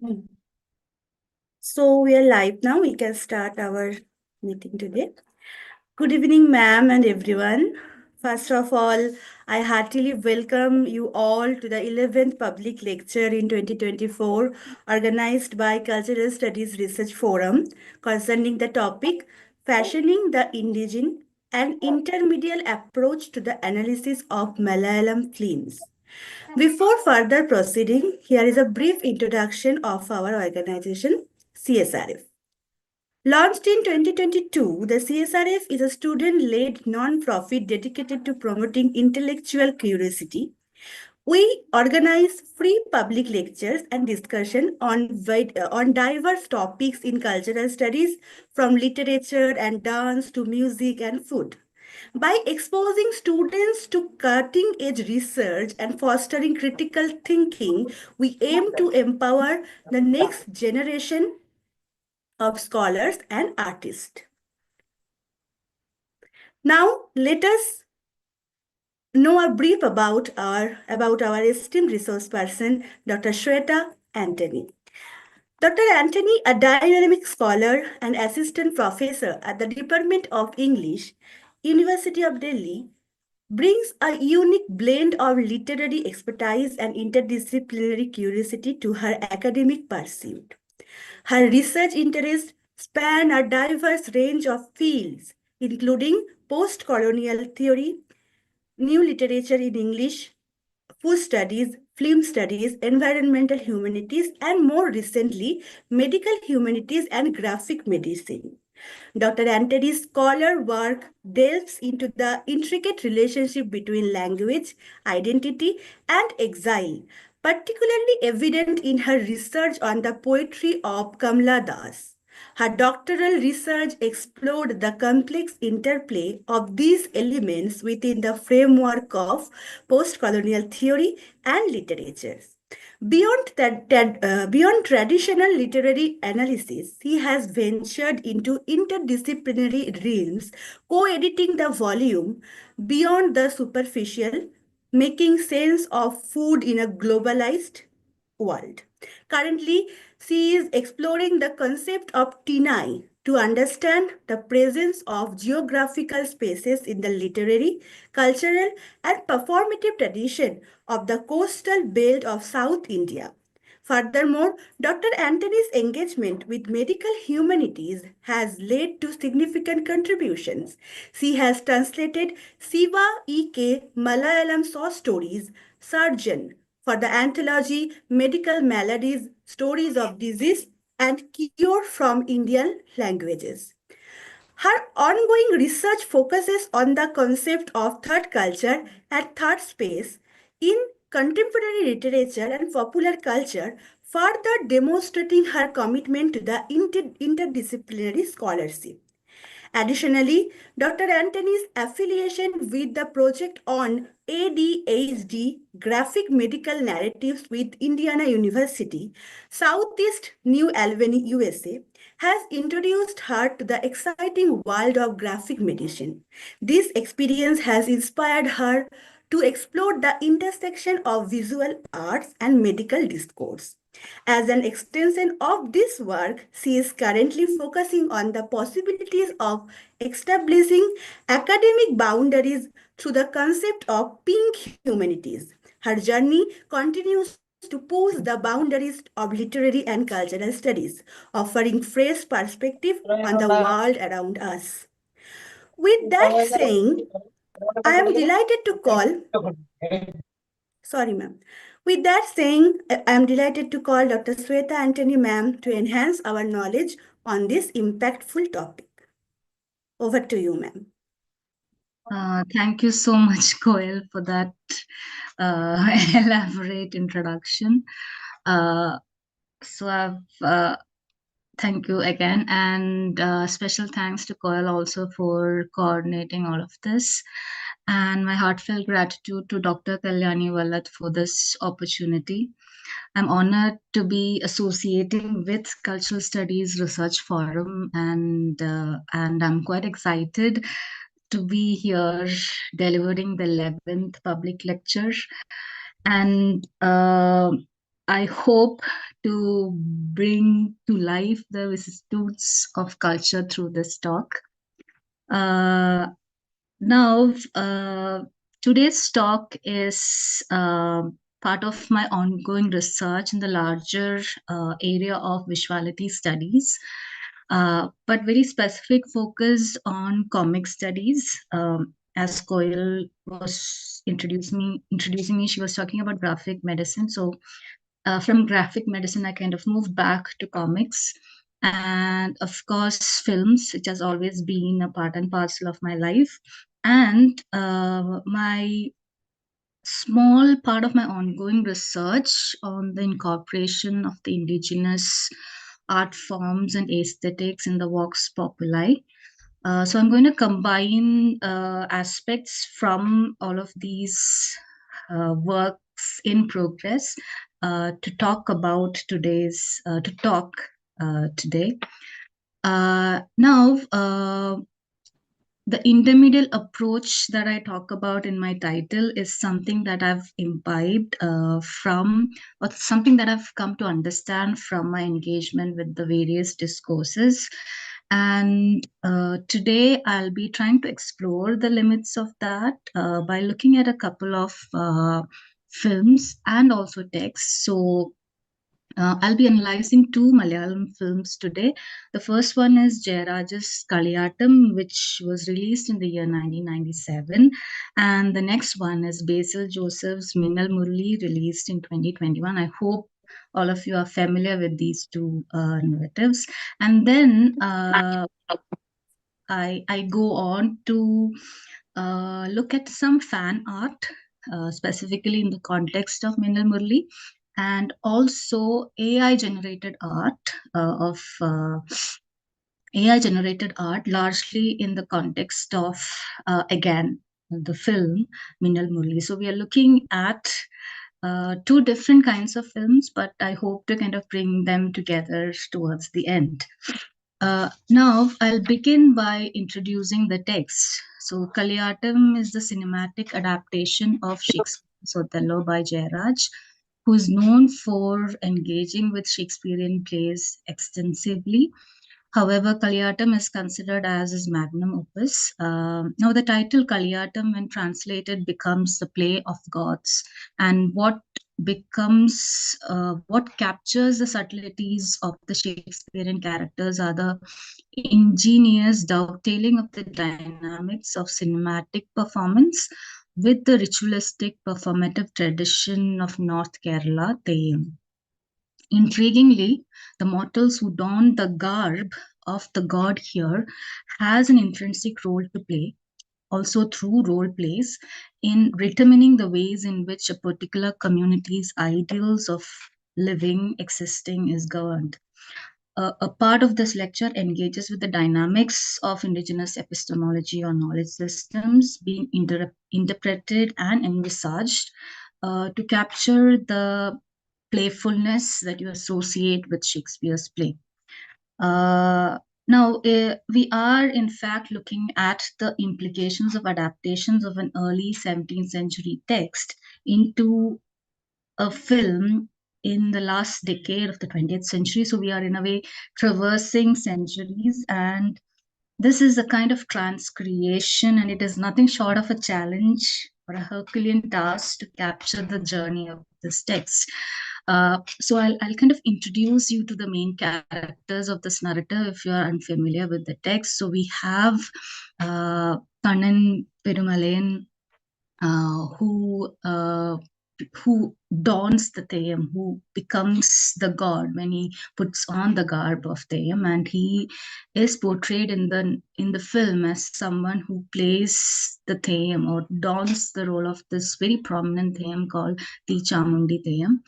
Mm. So we are live now. We can start our meeting today. Good evening, ma'am, and everyone. First of all, I heartily welcome you all to the 11th public lecture in 2024, organized by Cultural Studies Research Forum, concerning the topic Fashioning the Indigene, an intermediate approach to the analysis of Malayalam films. Before further proceeding, here is a brief introduction of our organization, CSRF. Launched in 2022, the CSRF is a student-led non-profit dedicated to promoting intellectual curiosity. We organize free public lectures and discussion on diverse topics in cultural studies, from literature and dance to music and food. By exposing students to cutting edge research and fostering critical thinking, we aim to empower the next generation of scholars and artists. Now, let us know a brief about our esteemed resource person, Dr. Swetha Antony. Dr. Antony, a dynamic scholar and assistant professor at the Department of English, University of Delhi, brings a unique blend of literary expertise and interdisciplinary curiosity to her academic pursuit. Her research interests span a diverse range of fields, including post-colonial theory, new literature in English, food studies, film studies, environmental humanities, and more recently, medical humanities and graphic medicine. Dr. Antony's scholar work delves into the intricate relationship between language, identity, and exile, particularly evident in her research on the poetry of Kamla Das. Her doctoral research explored the complex interplay of these elements within the framework of post-colonial theory and literature. Beyond traditional literary analysis, he has ventured into interdisciplinary realms, co-editing the volume Beyond the Superficial, making sense of food in a globalized world. Currently, she is exploring the concept of tinai to understand the presence of geographical spaces in the literary, cultural, and performative tradition of the coastal belt of South India. Furthermore, Dr. Antony's engagement with medical humanities has led to significant contributions. She has translated Siva E.K. Malayalam Short Stories, Surgeon, for the anthology Medical Maladies, Stories of Disease and Cure from Indian Languages. Her ongoing research focuses on the concept of third culture and third space in contemporary literature and popular culture, further demonstrating her commitment to the interdisciplinary scholarship. Additionally, Dr. Antony's affiliation with the project on ADHD graphic medical narratives with Indiana University, Southeast New Albany, USA, has introduced her to the exciting world of graphic medicine. This experience has inspired her to explore the intersection of visual arts and medical discourse. As an extension of this work, she is currently focusing on the possibilities of establishing academic boundaries through the concept of pink humanities. Her journey continues to push the boundaries of literary and cultural studies, offering fresh perspective on the world around us. With that saying, I am delighted to call Sorry, ma'am. With that saying, I am delighted to call Dr. Swetha Antony, ma'am, to enhance our knowledge on this impactful topic. Over to you, ma'am. Thank you so much, Koel, for that elaborate introduction. Thank you again, and special thanks to Koel also for coordinating all of this. And my heartfelt gratitude to Dr. Kalyani Wallat for this opportunity. I'm honored to be associating with Cultural Studies Research Forum, and I'm quite excited to be here delivering the 11th public lecture. And I hope to bring to life the vicissitudes of culture through this talk. Uh, now, today's talk is part of my ongoing research in the larger area of visuality studies, but very specific focus on comic studies. As Koil was introducing me, she was talking about graphic medicine. So from graphic medicine, I kind of moved back to comics. And of course, films, which has always been a part and parcel of my life. And my small part of my ongoing research on the incorporation of the indigenous art forms and aesthetics in the Vox Populi. So I'm going to combine aspects from all of these works in progress to talk about today. Now, the intermediate approach that I talk about in my title is something that I've imbibed from, or something that I've come to understand from my engagement with the various discourses. And today I'll be trying to explore the limits of that by looking at a couple of films and also texts. So I'll be analyzing two Malayalam films today. The first one is Jayaraj's Kaliyatam, which was released in the year 1997. And the next one is Basil Joseph's Minnal Murli, released in 2021. I hope all of you are familiar with these two narratives. And then I go on to look at some fan art, specifically in the context of Minnal Murli, and also AI generated art AI generated art, largely in the context of again the film Minnal Murli. So we are looking at two different kinds of films, but I hope to kind of bring them together towards the end. Now, I'll begin by introducing the text. So, Kaliyatam is the cinematic adaptation of Shakespeare's Othello by Jayaraj, who is known for engaging with Shakespearean plays extensively. However, Kaliyatam is considered as his magnum opus. Now, the title Kaliyatam, when translated, becomes the play of gods, and what captures the subtleties of the Shakespearean characters are the ingenious dovetailing of the dynamics of cinematic performance with the ritualistic performative tradition of North Kerala Theyyam. Intriguingly, the mortals who don the garb of the god here has an intrinsic role to play, also through role plays, in determining the ways in which a particular community's ideals of living, existing is governed. A part of this lecture engages with the dynamics of indigenous epistemology or knowledge systems being interpreted and envisaged to capture the playfulness that you associate with Shakespeare's play. Now, we are in fact looking at the implications of adaptations of an early 17th century text into a film in the last decade of the 20th century. So we are in a way traversing centuries, and this is a kind of transcreation, and it is nothing short of a challenge or a Herculean task to capture the journey of this text. So I'll kind of introduce you to the main characters of this narrative if you are unfamiliar with the text. So we have Kannan Perumalayan, who dons the Theyyam, who becomes the god when he puts on the garb of Theyyam, and he is portrayed in the film as someone who plays the Theyyam or dons the role of this very prominent Theyyam called the Chamundi Theyyam.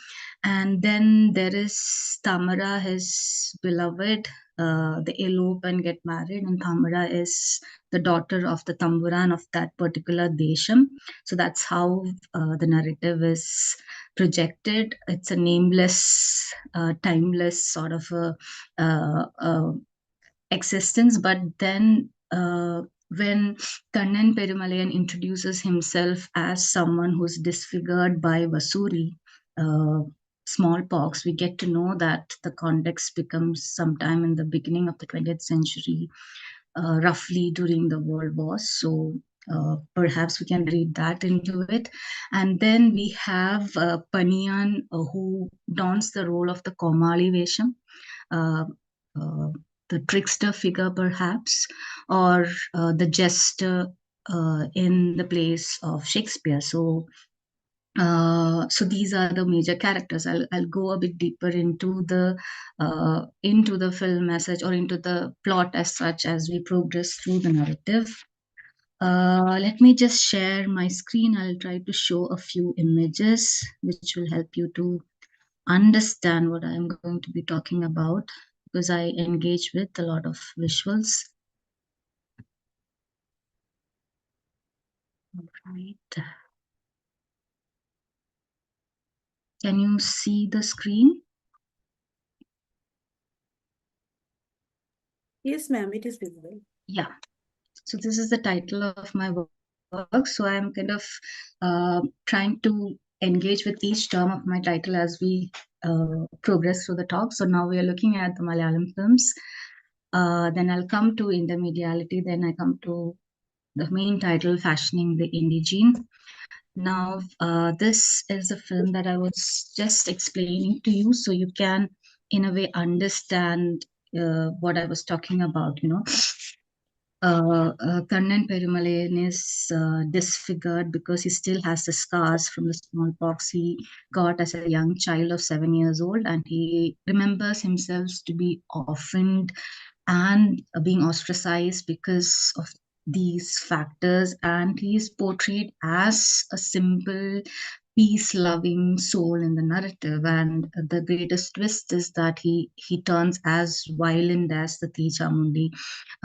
And then there is Tamara, his beloved. They elope and get married, and Tamara is the daughter of the Tamburan of that particular desham. So that's how the narrative is projected. It's a nameless, timeless sort of existence. But then when Kannan Perumalayan introduces himself as someone who's disfigured by Vasuri, smallpox, we get to know that the context becomes sometime in the beginning of the 20th century, roughly during the World Wars. So perhaps we can read that into it. And then we have Paniyan, who dons the role of the Komali Vesham, uh, uh, the trickster figure, perhaps, or the jester in the place of Shakespeare. So these are the major characters. I'll go a bit deeper into the film message or into the plot as such as we progress through the narrative. Let me just share my screen. I'll try to show a few images which will help you to understand what I'm going to be talking about, because I engage with a lot of visuals. All right. Can you see the screen? Yes, ma'am, it is visible. Yeah. So this is the title of my work. So I'm kind of trying to engage with each term of my title as we progress through the talk. So now we are looking at the Malayalam films. Then I'll come to intermediality. Then I come to the main title, Fashioning the Indigene. Now, this is a film that I was just explaining to you, so you can, in a way, understand what I was talking about. Kannan Perumalayan is disfigured because he still has the scars from the smallpox he got as a young child of 7 years old, and he remembers himself to be orphaned and being ostracized because of these factors. And he is portrayed as a simple, peace loving soul in the narrative. And the greatest twist is that he turns as violent as the Tichamundi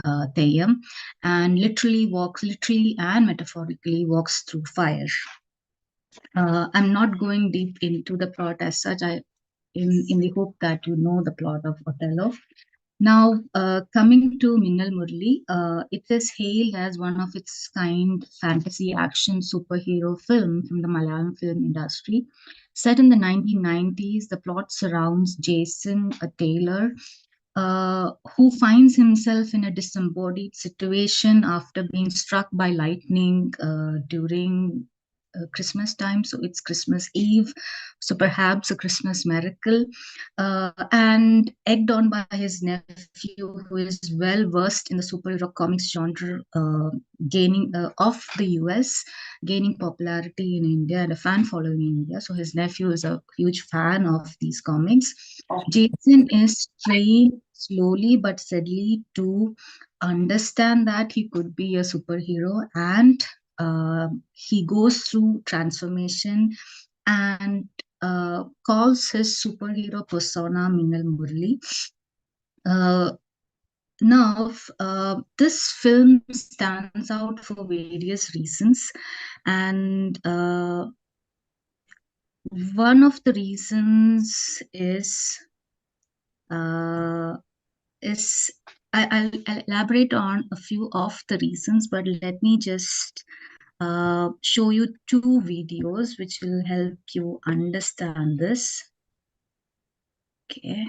Theyyam, and literally and metaphorically walks through fire. I'm not going deep into the plot as such. In the hope that you know the plot of Othello. Now, coming to Minnal Murli, it is hailed as one of its kind fantasy action superhero film from the Malayalam film industry. Set in the 1990s, the plot surrounds Jason, a tailor, who finds himself in a disembodied situation after being struck by lightning during Christmas time. So it's Christmas Eve, so perhaps a Christmas miracle, and egged on by his nephew, who is well versed in the superhero comics genre, gaining of the US, gaining popularity in India and a fan following in India. So his nephew is a huge fan of these comics. Jason is trained slowly but steadily to understand that he could be a superhero, and he goes through transformation and calls his superhero persona Minnal Murli. Uh, this film stands out for various reasons, and one of the reasons uh, is I'll elaborate on a few of the reasons, but let me just show you two videos which will help you understand this. Okay,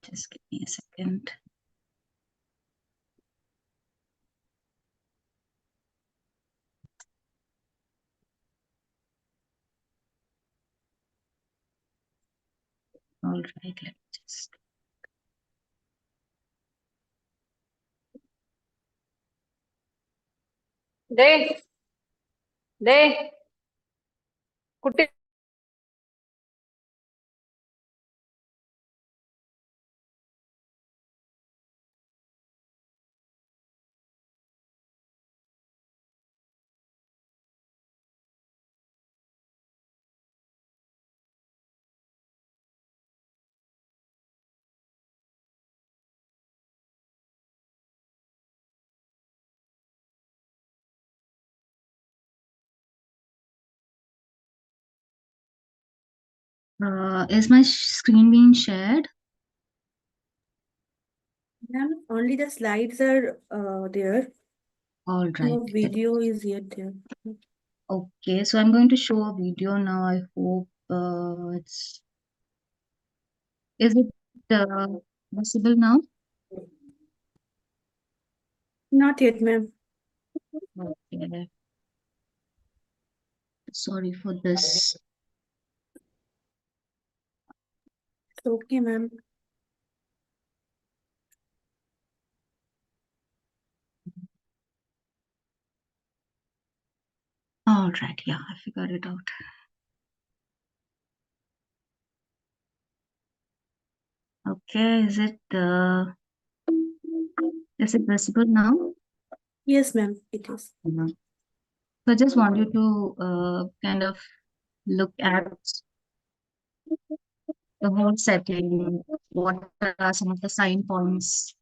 just give me a second. All right, let me just. ദേ ദേ കുട്ടി Is my screen being shared? Ma'am, only the slides are there. All right. No video is yet there. Okay, so I'm going to show a video now. I hope it's Is it visible now? Not yet, ma'am. Okay. Sorry for this. It's okay, ma'am. All right, yeah, I figured it out. Okay, is it visible now? Yes, ma'am, it is. So I just want you to kind of look at the whole setting. What are some of the signposts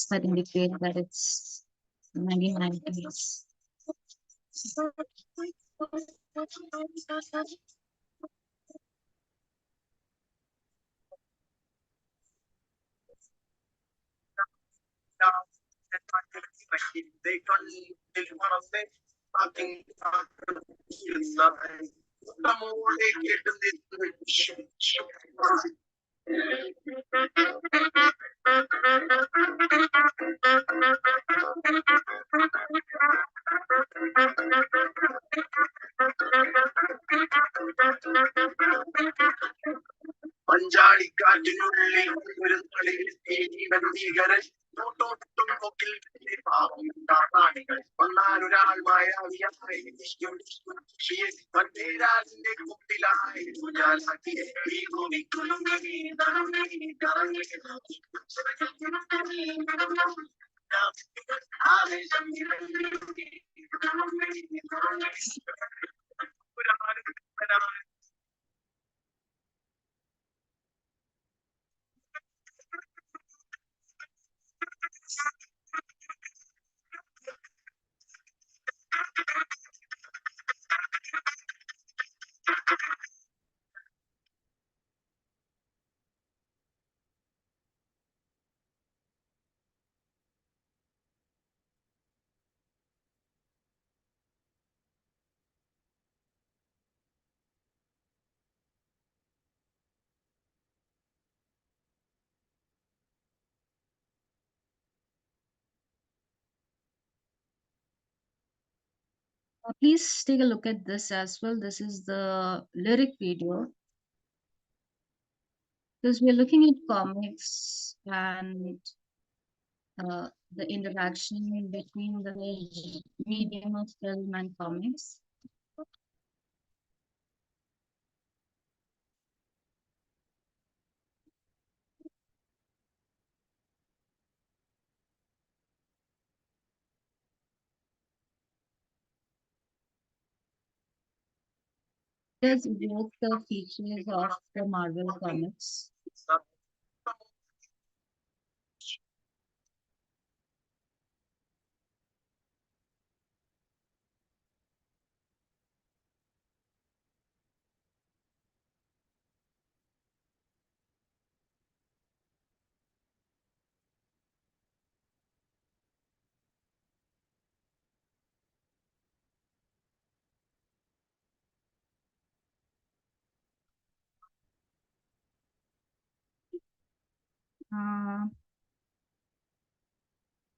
that indicate that it's 1990s? Please take a look at this as well. This is the lyric video. Because we're looking at comics and the interaction between the medium of film and comics. Does evoke the features of the Marvel comics.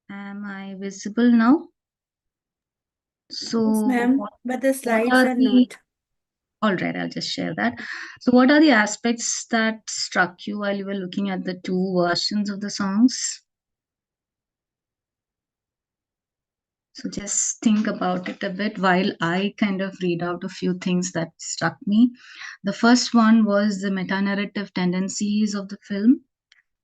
Am I visible now? So Yes, ma'am, but the what slides are are the not. all right, I'll just share that. So what are the aspects that struck you while you were looking at the two versions of the songs? So just think about it a bit while I kind of read out a few things that struck me. The first one was the meta narrative tendencies of the film.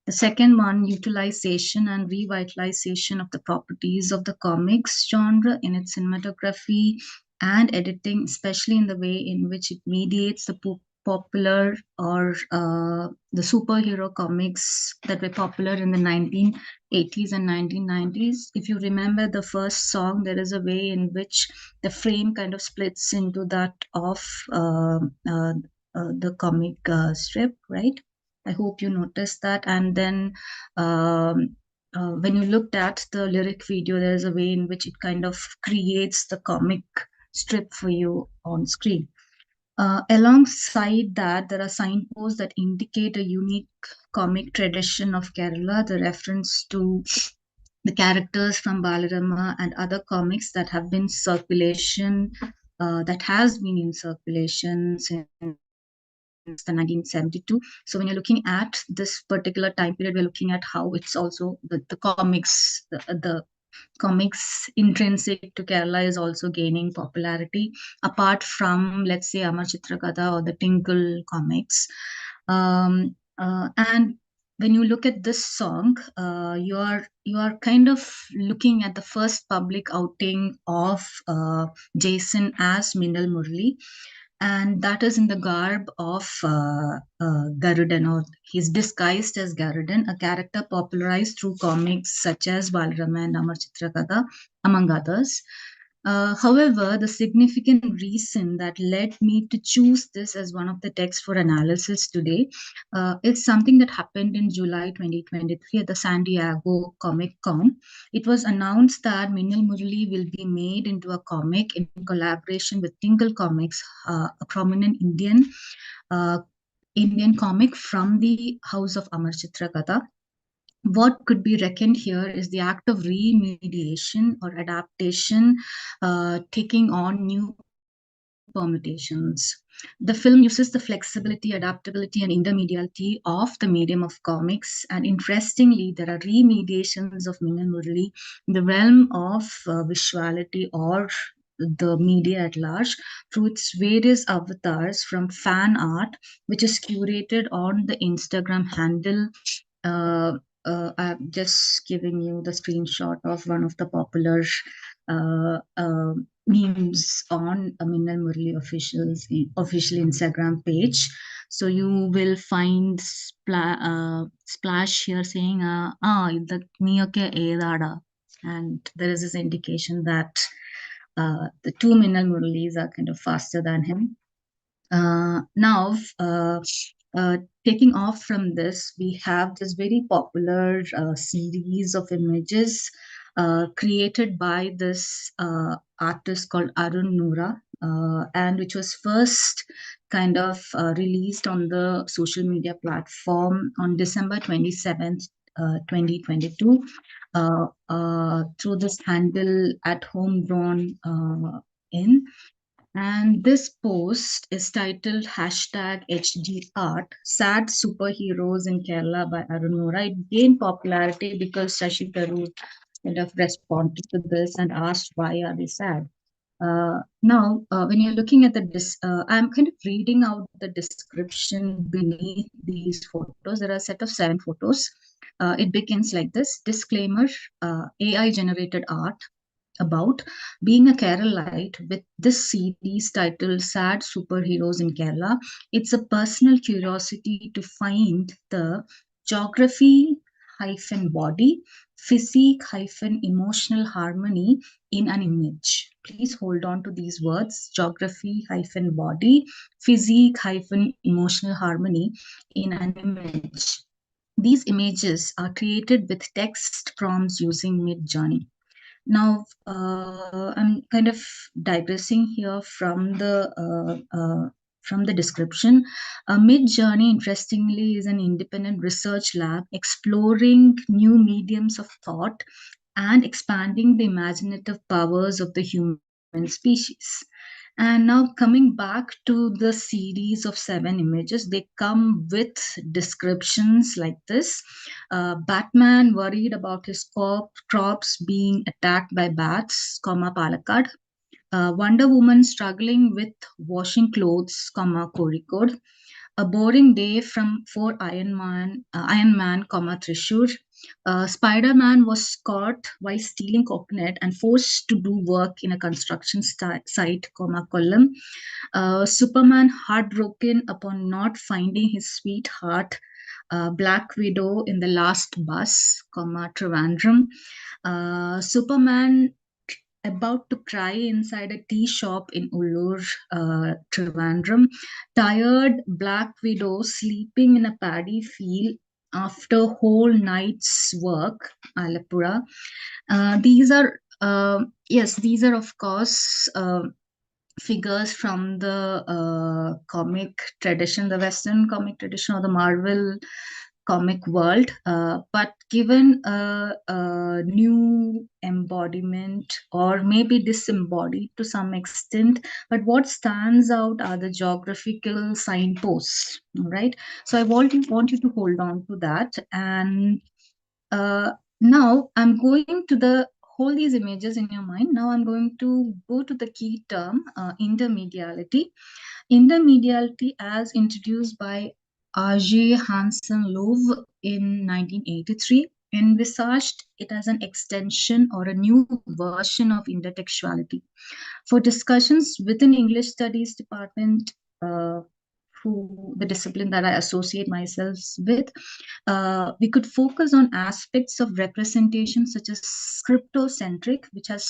The second one, utilization and revitalization of the properties of the comics genre in its cinematography and editing, especially in the way in which it mediates the popular or the superhero comics that were popular in the 1980s and 1990s. If you remember the first song, there is a way in which the frame kind of splits into that of the comic strip, right? I hope you noticed that. And then when you looked at the lyric video, there is a way in which it kind of creates the comic strip for you on screen. Alongside that, there are signposts that indicate a unique comic tradition of Kerala, the reference to the characters from Balarama and other comics that have been circulation, that has been in circulation since the 1972. So when you're looking at this particular time period, we're looking at how it's also the comics, the comics intrinsic to Kerala is also gaining popularity, apart from, let's say, Amar Chitrakatha or the Tinkle comics. And when you look at this song, you are kind of looking at the first public outing of Jason as Minal Murli, and that is in the garb of Garudan, or he's disguised as Garudan, a character popularized through comics such as Balarama and Amar Chitrakatha, among others. However, the significant reason that led me to choose this as one of the texts for analysis today is something that happened in July 2023 at the San Diego Comic Con. It was announced that Minal Murali will be made into a comic in collaboration with Tingle Comics, a prominent Indian comic from the house of Amar Chitrakatha. What could be reckoned here is the act of remediation or adaptation taking on new permutations. The film uses the flexibility, adaptability, and intermediality of the medium of comics. And interestingly, there are remediations of Minal Murali in the realm of visuality or the media at large through its various avatars, from fan art, which is curated on the Instagram handle. I'm just giving you the screenshot of one of the popular memes on Minal Murali official Instagram page. So you will find splash here saying the niyoke edada, and there is this indication that the two Minal Muralis are kind of faster than him. Now, taking off from this, we have this very popular series of images created by this artist called Arun Noora, and which was first kind of released on the social media platform on December 27th, 2022, through this handle at Homegrown In. And this post is titled #HDArt, Sad Superheroes in Kerala by Arun Noora. It gained popularity because Shashi Tharoor kind of responded to this and asked, why are they sad? Now, when you're looking at I'm kind of reading out the description beneath these photos. There are a set of 7 photos. It begins like this: disclaimer, AI generated art about being a Keralite with this series titled Sad Superheroes in Kerala. It's a personal curiosity to find the geography body, physique emotional harmony in an image. Please hold on to these words: geography body, physique emotional harmony in an image. These images are created with text prompts using Midjourney. Now, I'm kind of digressing here from the description. Midjourney, interestingly, is an independent research lab exploring new mediums of thought and expanding the imaginative powers of the human species. And now, coming back to the series of 7 images, they come with descriptions like this: Batman worried about his crops being attacked by bats, Palakkad. Wonder Woman struggling with washing clothes, Kozhikode. A boring day for Iron Man, Thrissur. Spider-Man was caught while stealing coconut and forced to do work in a construction site, Kollam. Superman heartbroken upon not finding his sweetheart, Black Widow, in the last bus, Trivandrum. Superman about to cry inside a tea shop in Ullur, Trivandrum. Tired Black Widow sleeping in a paddy field after whole night's work, Alappuzha. These are of course figures from the comic tradition, the Western comic tradition or the Marvel comic world, but given a new embodiment or maybe disembodied to some extent. But what stands out are the geographical signposts, right? So I want you to hold on to that. And uh, now I'm going to hold these images in your mind. Now I'm going to go to the key term, intermediality. Intermediality, as introduced by R.J. Hansen Love in 1983, envisaged it as an extension or a new version of intertextuality. For discussions within English Studies department, uh, who the discipline that I associate myself with, we could focus on aspects of representation such as scriptocentric, which has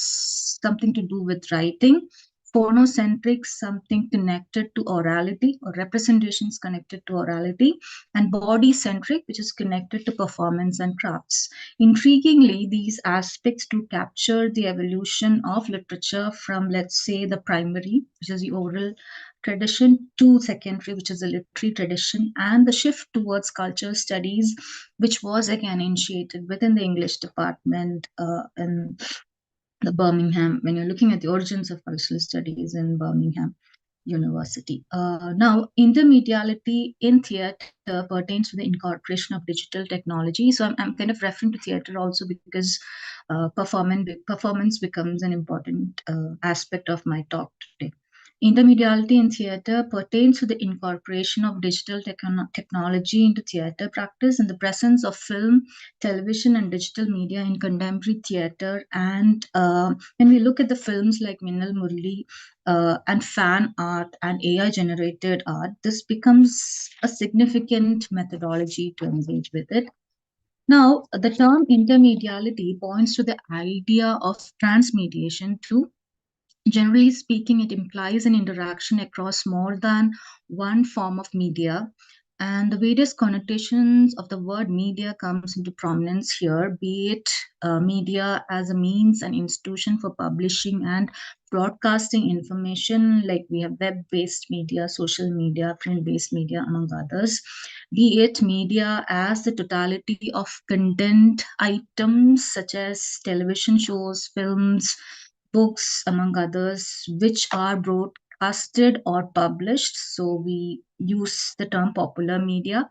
something to do with writing, phonocentric, something connected to orality or representations connected to orality, and body centric, which is connected to performance and crafts. Intriguingly, these aspects do capture the evolution of literature from, let's say, the primary, which is the oral tradition, to secondary, which is the literary tradition, and the shift towards culture studies, which was again initiated within the English department in the Birmingham, when you're looking at the origins of cultural studies in Birmingham University. Now, intermediality in theatre pertains to the incorporation of digital technology. So I'm kind of referring to theatre also because performance becomes an important aspect of my talk today. Intermediality in theatre pertains to the incorporation of digital technology into theatre practice and the presence of film, television, and digital media in contemporary theatre. And when we look at the films like Minnal Murli and fan art and AI generated art, this becomes a significant methodology to engage with it. Now, the term intermediality points to the idea of transmediation too. Generally speaking, it implies an interaction across more than one form of media, and the various connotations of the word media comes into prominence here, be it media as a means and institution for publishing and broadcasting information, like we have web-based media, social media, print-based media, among others, be it media as the totality of content items such as television shows, films, books, among others, which are broadcasted or published. So we use the term popular media.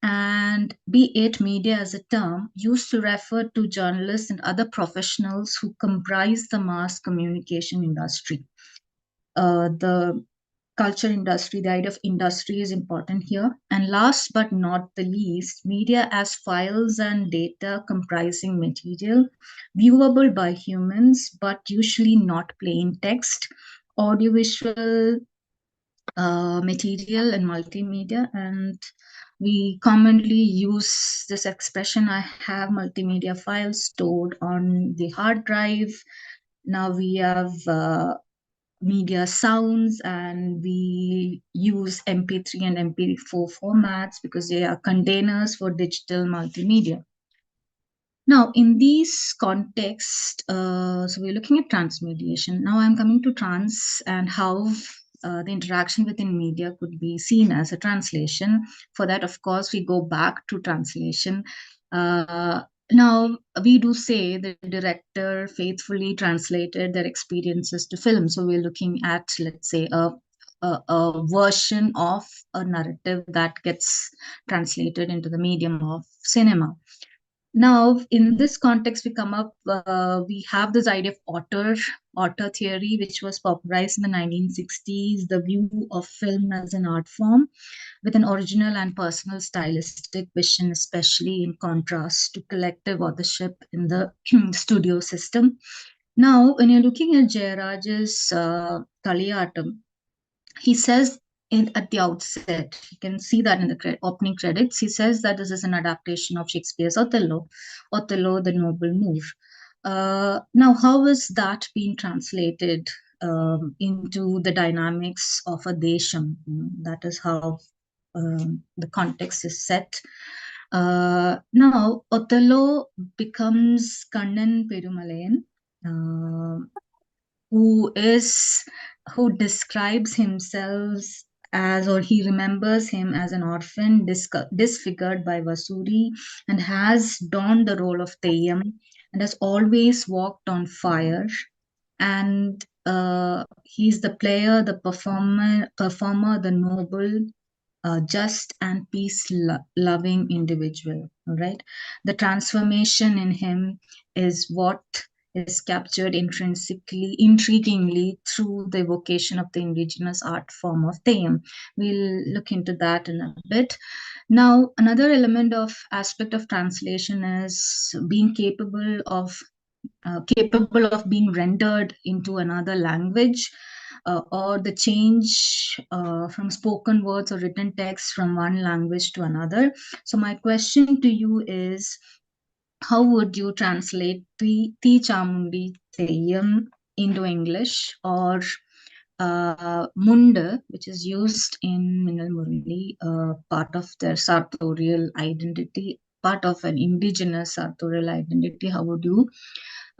And be it media as a term used to refer to journalists and other professionals who comprise the mass communication industry. The culture industry, the idea of industry is important here. And last but not the least, media as files and data comprising material viewable by humans, but usually not plain text, audiovisual material, and multimedia. And we commonly use this expression, I have multimedia files stored on the hard drive. Now we have media sounds, and we use MP3 and MP4 formats because they are containers for digital multimedia. Now, in these contexts, so we're looking at transmediation. Now I'm coming to trans and how the interaction within media could be seen as a translation. For that, of course, we go back to translation. Now, we do say the director faithfully translated their experiences to film. So we're looking at, let's say, a version of a narrative that gets translated into the medium of cinema. Now, in this context, we have this idea of auteur theory, which was popularized in the 1960s, the view of film as an art form with an original and personal stylistic vision, especially in contrast to collective authorship in the studio system. Now, when you're looking at Jayaraj's Kaliyatam, he says at the outset, you can see that in the opening credits, he says that this is an adaptation of Shakespeare's Othello, the Noble Moor. Now, how is that being translated into the dynamics of a desham? That is how the context is set. Now, Othello becomes Kannan Perumalayan, who is who describes himself as, or he remembers him as an orphan disfigured by Vasuri, and has donned the role of Theyyam, and has always walked on fire. And he's the player, the performer, the noble, just and peace-loving individual. All right, the transformation in him is what is captured intriguingly through the evocation of the indigenous art form of Theyyam. We'll look into that in a bit. Now, another element of aspect of translation is being capable of being rendered into another language, or the change from spoken words or written text from one language to another. So my question to you is, how would you translate Ti Chamundi Theyyam into English, or Munda, which is used in Minal Murali, part of their sartorial identity, part of an indigenous sartorial identity? How would you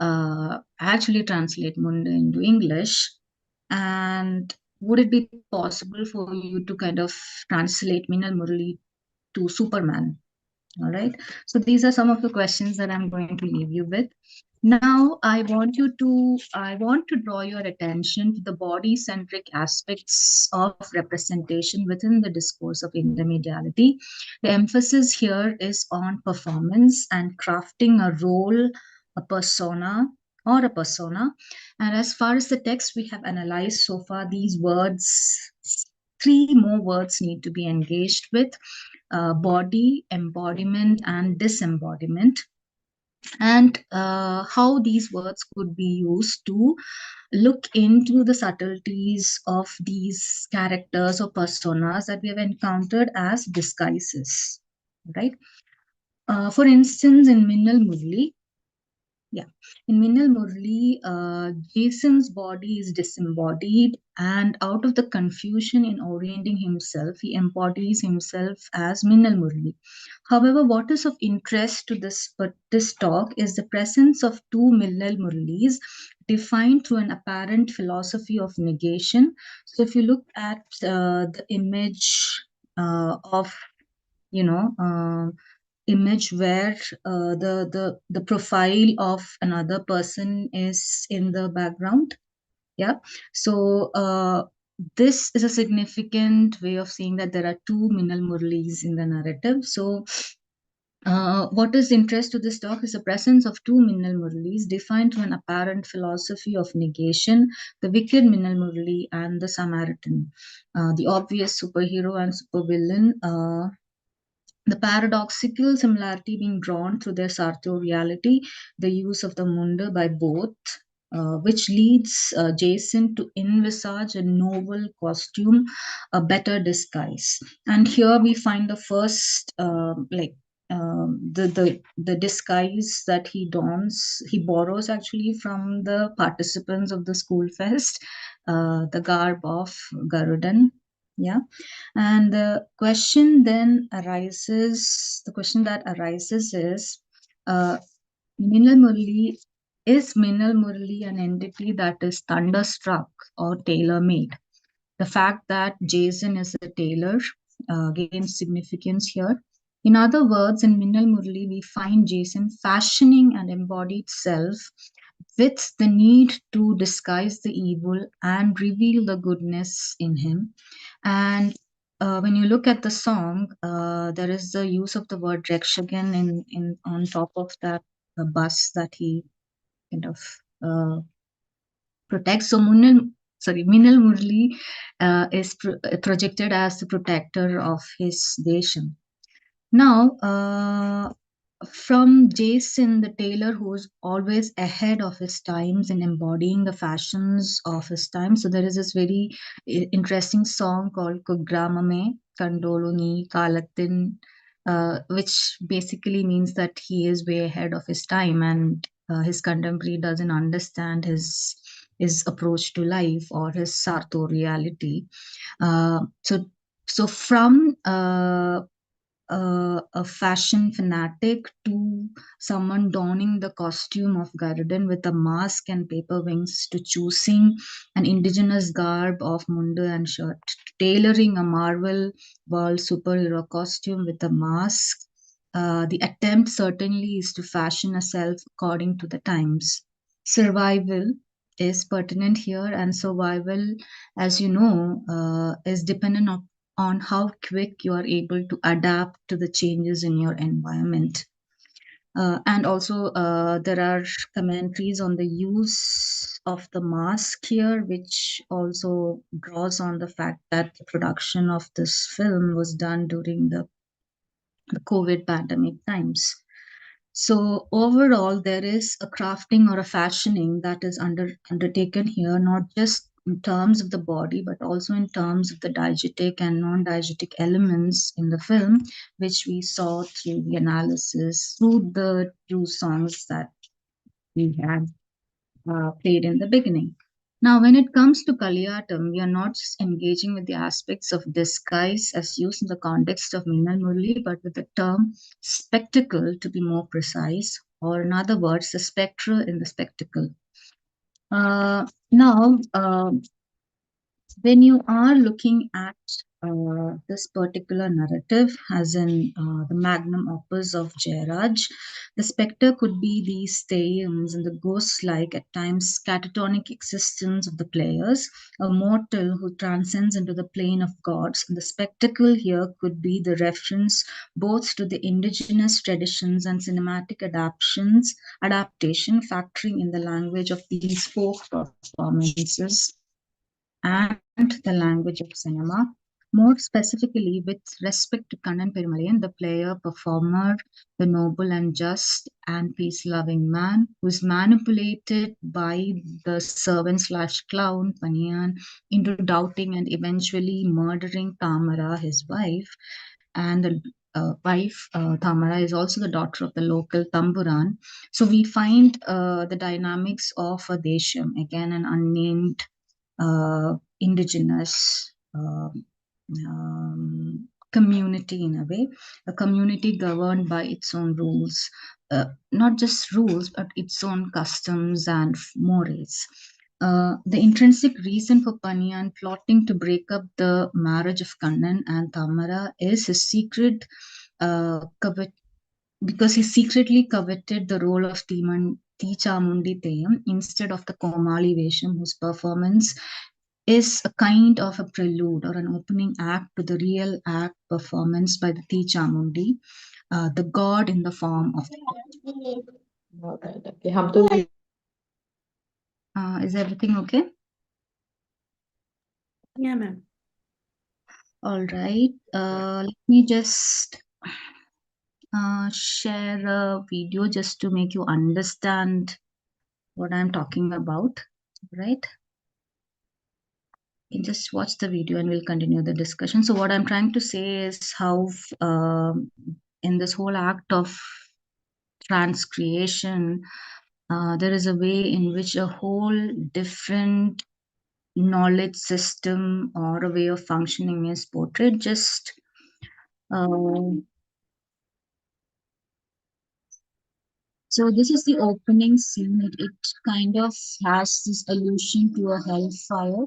actually translate Munda into English? And would it be possible for you to kind of translate Minal Murali to Superman? All right. So these are some of the questions that I'm going to leave you with. Now, I want to draw your attention to the body-centric aspects of representation within the discourse of intermediality. The emphasis here is on performance and crafting a role, a persona, or a persona. And as far as the text we have analyzed so far, these words, 3 more words need to be engaged with: body, embodiment, and disembodiment, and how these words could be used to look into the subtleties of these characters or personas that we have encountered as disguises, right? For instance, in Minnal Murli, in Minnal Murli, Jason's body is disembodied, and out of the confusion in orienting himself, he embodies himself as Minnal Murli. However, what is of interest to this talk is the presence of 2 Minnal Murlis defined through an apparent philosophy of negation. So if you look at the image of, image where the profile of another person is in the background. Yeah. So this is a significant way of seeing that there are 2 Minnal Murlis in the narrative. So what is interest to this talk is the presence of 2 Minnal Murlis defined through an apparent philosophy of negation: the wicked Minnal Murli and the Samaritan, the obvious superhero and supervillain. The paradoxical similarity being drawn through their sartoriality, the use of the munda by both, which leads Jason to envisage a novel costume, a better disguise. And here we find the first, the disguise that he dons, he borrows actually from the participants of the school fest, the garb of Garudan. Yeah. And the question that arises is, Minal Murli, is Minal Murli an entity that is thunderstruck or tailor-made? The fact that Jason is a tailor gains significance here. In other words, in Minal Murli, we find Jason fashioning an embodied self with the need to disguise the evil and reveal the goodness in him. And when you look at the song, there is the use of the word Rekshagan in on top of that bus that he kind of protects. So Minal Murli is projected as the protector of his Desham. Now, from Jason, the tailor who's always ahead of his times in embodying the fashions of his time. So there is this very interesting song called Kugramame Kandoluni Kalatin, which basically means that he is way ahead of his time, and his contemporary doesn't understand his approach to life or his sartoriality. So from a fashion fanatic to someone donning the costume of Garudan with a mask and paper wings to choosing an indigenous garb of munda and shirt, tailoring a Marvel world superhero costume with a mask. The attempt certainly is to fashion a self according to the times. Survival is pertinent here, and survival, as you know, is dependent on how quick you are able to adapt to the changes in your environment. And also, there are commentaries on the use of the mask here, which also draws on the fact that the production of this film was done during the COVID pandemic times. So overall, there is a crafting or a fashioning that is undertaken here, not just in terms of the body, but also in terms of the diegetic and non-diegetic elements in the film, which we saw through the analysis, through the two songs that we had played in the beginning. Now, when it comes to Kaliyatam, we are not just engaging with the aspects of disguise as used in the context of Minnal Murli, but with the term spectacle to be more precise, or in other words, the spectra in the spectacle. Now, when you are looking at this particular narrative, as in the magnum opus of Jairaj, the spectre could be these theums and the ghost-like, at times catatonic existence of the players, a mortal who transcends into the plane of gods. And the spectacle here could be the reference both to the indigenous traditions and cinematic adaptation, factoring in the language of these folk performances and the language of cinema. More specifically, with respect to Kannan Perumalayan, the player, performer, the noble and just and peace-loving man who is manipulated by the servant slash clown, Paniyan, into doubting and eventually murdering Tamara, his wife. And the wife, Tamara, is also the daughter of the local Tamburan. So we find the dynamics of a Desham, again an unnamed indigenous community in a way, a community governed by its own rules, not just rules, but its own customs and mores. The intrinsic reason for Paniyan plotting to break up the marriage of Kannan and Tamara is his secret because he secretly coveted the role of Tichamundi Theyam instead of the Komali Vesham, whose performance is a kind of a prelude or an opening act to the real act performance by the Tichamundi, the god in the form of the Okay. Is everything okay? Yeah, ma'am. All right. Let me just share a video just to make you understand what I'm talking about, right? You can just watch the video and we'll continue the discussion. So what I'm trying to say is how in this whole act of transcreation, there is a way in which a whole different knowledge system or a way of functioning is portrayed. Just so this is the opening scene. It kind of has this allusion to a hellfire.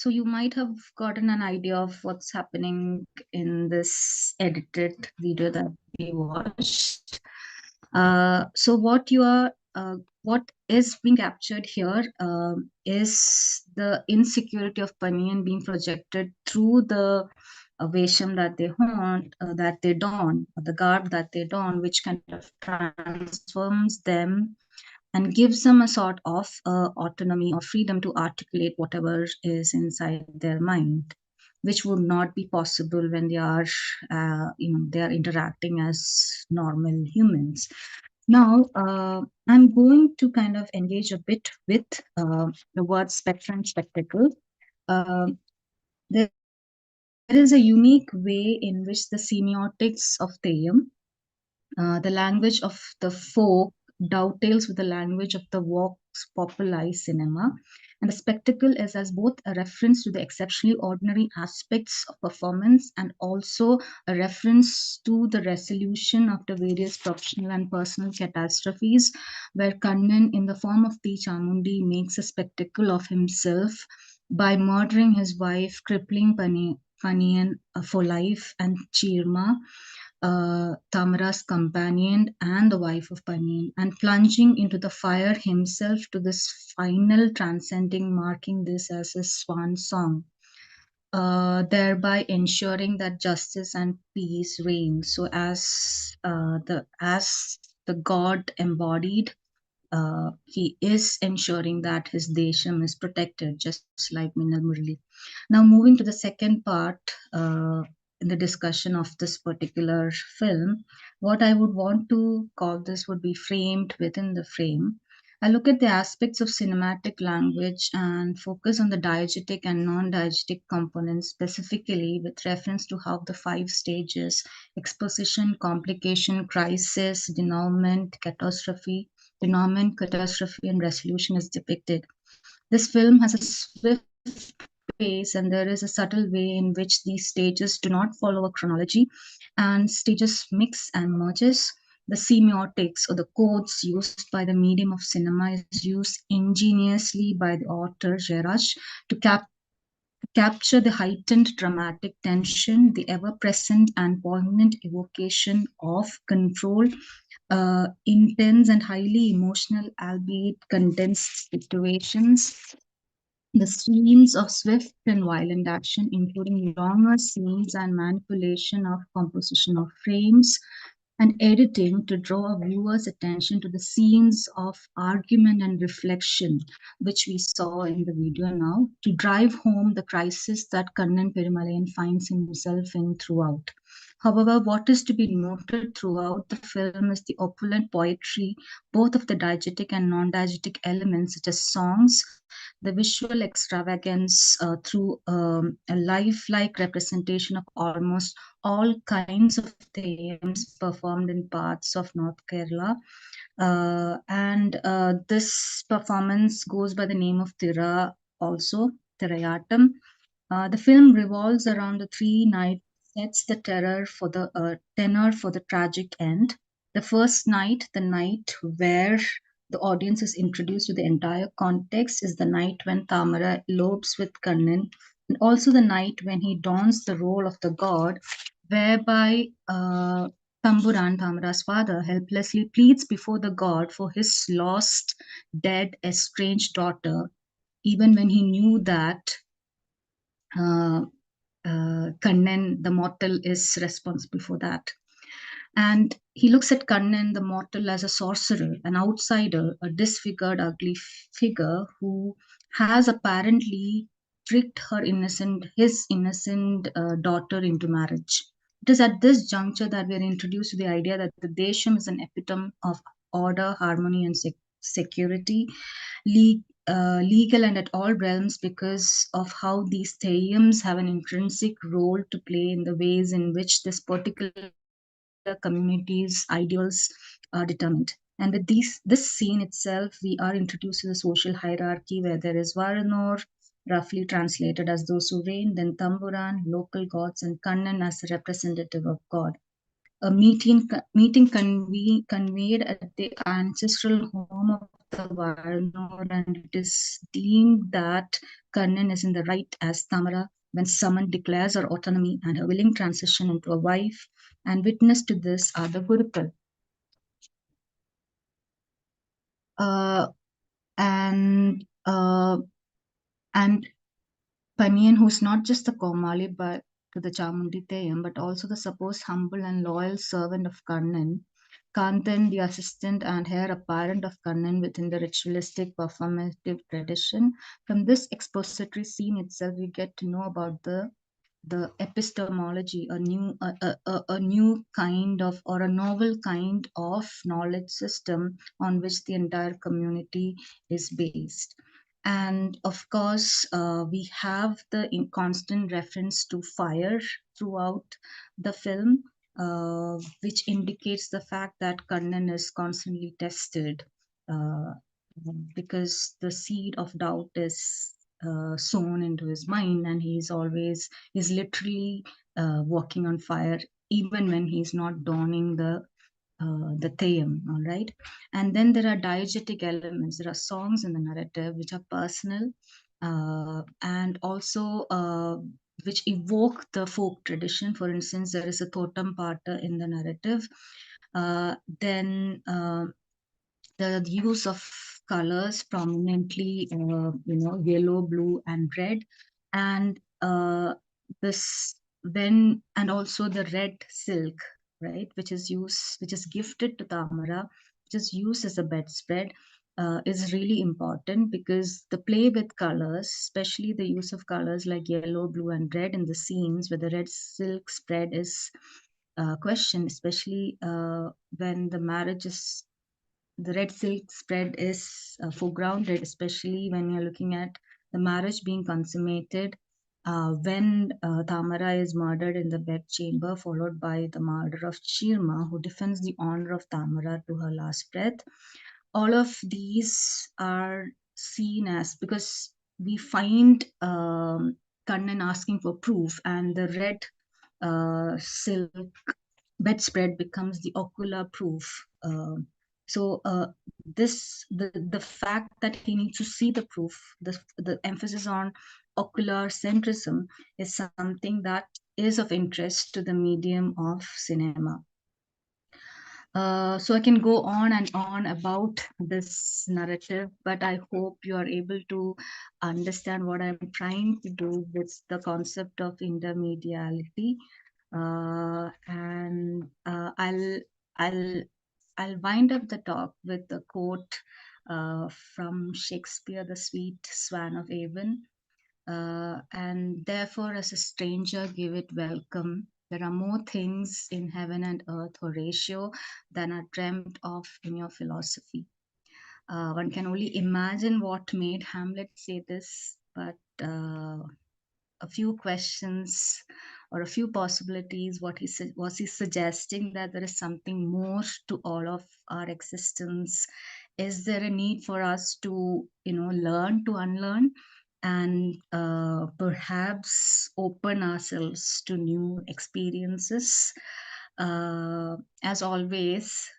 So you might have gotten an idea of what's happening in this edited video that we watched. So what is being captured here is the insecurity of Panian being projected through the vesham that they don, or the garb that they don, which kind of transforms them and gives them a sort of autonomy or freedom to articulate whatever is inside their mind, which would not be possible when they are, they are interacting as normal humans. Now, I'm going to kind of engage a bit with the word spectrum and spectacle. There is a unique way in which the semiotics of Theum, the language of the folk, dovetails with the language of the vox populi cinema, and the spectacle is as both a reference to the exceptionally ordinary aspects of performance and also a reference to the resolution of the various professional and personal catastrophes, where Kannan, in the form of the Chamundi, makes a spectacle of himself by murdering his wife, crippling Paniyan for life, and Chirma, Tamara's companion and the wife of Panin, and plunging into the fire himself to this final transcending, marking this as a swan song, thereby ensuring that justice and peace reign. So, as the god embodied, he is ensuring that his desham is protected, just like Minal Murli. Now, moving to the second part in the discussion of this particular film, what I would want to call this would be framed within the frame. I look at the aspects of cinematic language and focus on the diegetic and non-diegetic components, specifically with reference to how the 5 stages: exposition, complication, crisis, denouement, catastrophe, and resolution is depicted. This film has a swift pace, and there is a subtle way in which these stages do not follow a chronology, and stages mix and merges. The semiotics, or the codes used by the medium of cinema, is used ingeniously by the author Gerard to capture the heightened dramatic tension, the ever-present and poignant evocation of control, intense and highly emotional, albeit condensed situations. The scenes of swift and violent action, including longer scenes and manipulation of composition of frames and editing to draw a viewer's attention to the scenes of argument and reflection, which we saw in the video now, to drive home the crisis that Kannan Perumalayan finds himself in throughout. However, what is to be noted throughout the film is the opulent poetry, both of the diegetic and non-diegetic elements, such as songs, the visual extravagance through a lifelike representation of almost all kinds of themes performed in parts of North Kerala. And this performance goes by the name of Tira, also Tirayatam. The film revolves around the 3 nights, sets the tenor for the tragic end. The first night, the night where the audience is introduced to the entire context, is the night when Tamara elopes with Kannan, and also the night when he dons the role of the god, whereby Tamburan, Tamara's father, helplessly pleads before the god for his lost, dead, estranged daughter, even when he knew that Kannan, the mortal, is responsible for that. And he looks at Kannan, the mortal, as a sorcerer, an outsider, a disfigured, ugly figure who has apparently tricked his innocent daughter into marriage. It is at this juncture that we are introduced to the idea that the Desham is an epitome of order, harmony, and security, legal and at all realms, because of how these themes have an intrinsic role to play in the ways in which this particular community's ideals are determined. And with this scene itself, we are introduced to the social hierarchy where there is Varanor, roughly translated as those who reign, then Tamburan, local gods, and Kannan as the representative of God. conveyed at the ancestral home of the Varnor, and it is deemed that Karnan is in the right as Tamara when someone declares her autonomy and her willing transition into a wife, and witness to this are the Gurukul. And Paniyan, who's not just the Komali but to the Chamundi Theyam, but also the supposed humble and loyal servant of Karnan, Kantan, the assistant and heir apparent of Karnan within the ritualistic performative tradition. From this expository scene itself, we get to know about the epistemology, a new kind of, or a novel kind of knowledge system on which the entire community is based. And of course, we have the constant reference to fire throughout the film, which indicates the fact that Karnan is constantly tested, uh, because the seed of doubt is sown into his mind, and he's literally walking on fire even when he's not donning the Thayam, all right? And then there are diegetic elements. There are songs in the narrative which are personal, and also which evoke the folk tradition. For instance, there is a totem pata in the narrative. Then the use of colors prominently, yellow, blue, and red, and this and also the red silk, right, which is gifted to Tamara, which is used as a bedspread, is really important because the play with colors, especially the use of colors like yellow, blue, and red in the scenes where the red silk spread is questioned, especially when the red silk spread is foregrounded, especially when you're looking at the marriage being consummated, when Tamara is murdered in the bedchamber, followed by the murder of Chirma, who defends the honor of Tamara to her last breath. All of these are seen as, because we find Kannan asking for proof, and the red silk bedspread becomes the ocular proof. So the fact that he needs to see the proof, the emphasis on ocular centrism is something that is of interest to the medium of cinema. So I can go on and on about this narrative, but I hope you are able to understand what I'm trying to do with the concept of intermediality. And I'll wind up the talk with a quote from Shakespeare, The Sweet Swan of Avon. And therefore, as a stranger, give it welcome. There are more things in heaven and earth, Horatio, than are dreamt of in your philosophy. One can only imagine what made Hamlet say this, but a few questions or a few possibilities. Was he suggesting that there is something more to all of our existence? Is there a need for us to learn to unlearn, and perhaps open ourselves to new experiences? As always,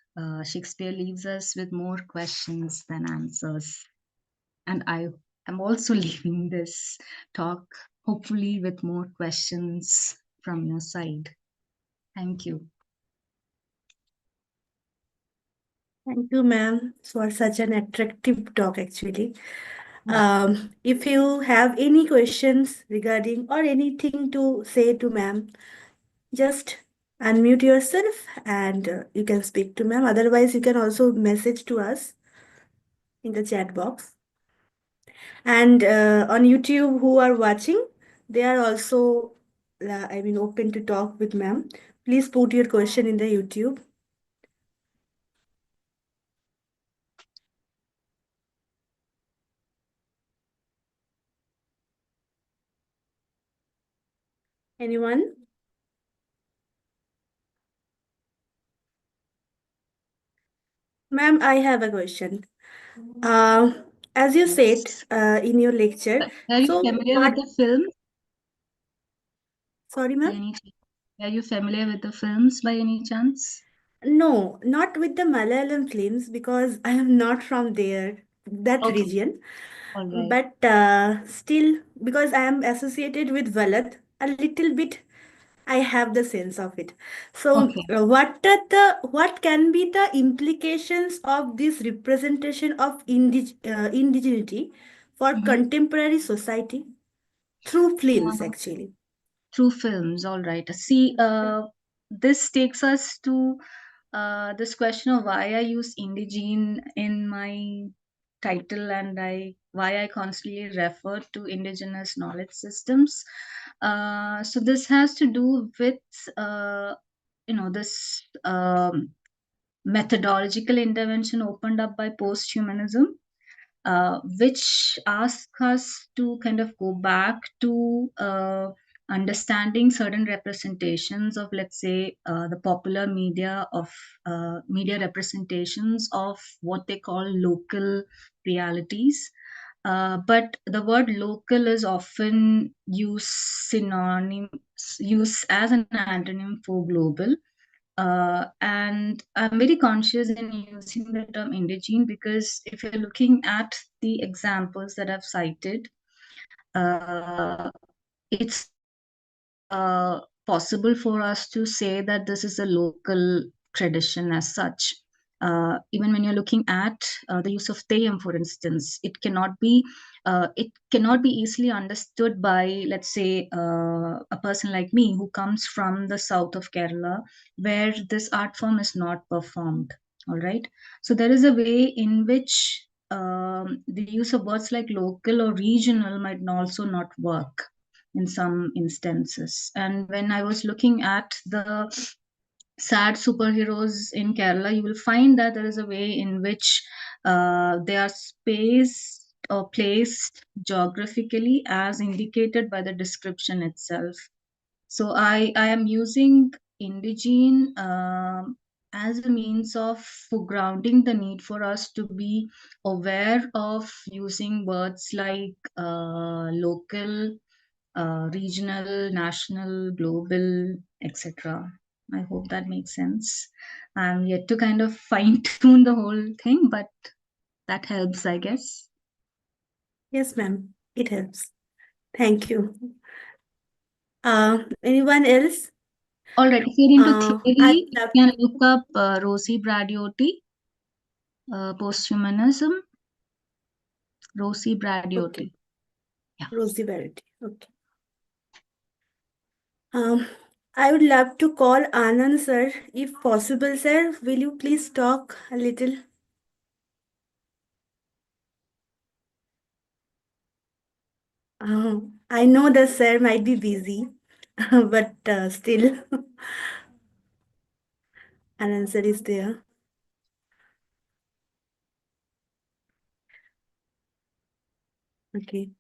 Shakespeare leaves us with more questions than answers, and I am also leaving this talk hopefully with more questions from your side. Thank you. Thank you, ma'am, for such an attractive talk, actually. If you have any questions regarding or anything to say to ma'am, just unmute yourself and you can speak to ma'am. Otherwise, you can also message to us in the chat box. And on YouTube, who are watching, they are also, open to talk with ma'am. Please put your question in the YouTube. Anyone? Ma'am, I have a question. As you said in your lecture, Are you so familiar with the film? sorry, By ma'am. any chance? Are you familiar with the films by any chance? No, not with the Malayalam films because I am not from there, that Okay, region. all right. But still, because I am associated with Valat, a little bit I have the sense of it. So, Okay. what can be the implications of this representation of indigeneity for Mhm. contemporary society through films, actually? Through films, all right. See, this takes us to this question of why I use Indigene in my title, and why I constantly refer to indigenous knowledge systems. So this has to do with this methodological intervention opened up by post-humanism, which asks us to kind of go back to understanding certain representations of, let's say, the popular media of media representations of what they call local realities. But the word local is often used as an antonym for global, and I'm very conscious in using the term indigene because if you're looking at the examples that I've cited, it's not possible for us to say that this is a local tradition as such. Even when you're looking at the use of Theyyam, for instance, it cannot be easily understood by, let's say, a person like me who comes from the south of Kerala, where this art form is not performed. All right. So there is a way in which the use of words like local or regional might also not work in some instances. And when I was looking at the sad superheroes in Kerala, you will find that there is a way in which they are spaced or placed geographically as indicated by the description itself. So I am using Indigene as a means of foregrounding the need for us to be aware of using words like local, regional, national, global, etc. I hope that makes sense. I'm yet to kind of fine tune the whole thing, but that helps, I guess. Yes, ma'am. It helps. Thank you. Anyone else? All right, if you're into I theory, would you love can to. look up Rosie Bradiotti, posthumanism, Rosie Okay, Bradiotti. Yeah. Rosie Verity. Okay. Um, I would love to call Anand, sir, if possible, sir. Will you please talk a little? I know the sir might be busy, but still, Anand sir is there. Okay.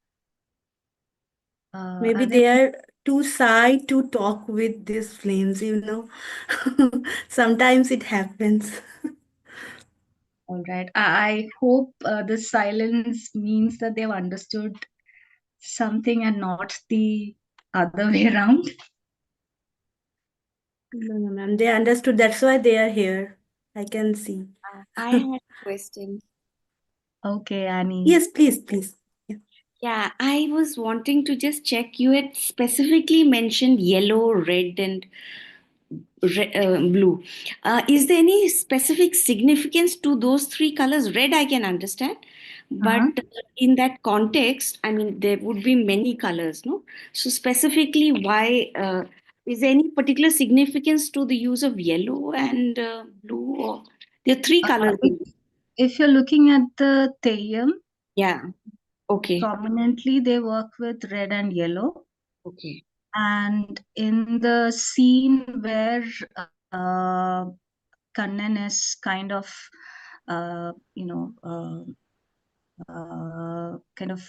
Maybe Are there they are too shy to talk with these flames, you know. Sometimes it happens. all right? I hope the silence means that they've understood something and not the other way around. No, no, ma'am. They understood. That's why they are here. I can see. I had a question. Okay, Annie. Yes, please, please. Yeah. Yeah, I was wanting to just check. You had specifically mentioned yellow, red, and blue. Is there any specific significance to those three colors? Red, I can understand, but Uh-huh. in that context, I mean, there would be many colors, no? So, specifically, why is there any particular significance to the use of yellow and blue? Or there are three colors. If, if you're looking at the Theyyam, Yeah. Okay. prominently they work with red and yellow. Okay. And in the scene where uh, Kannan is kind of, uh, you know, kind of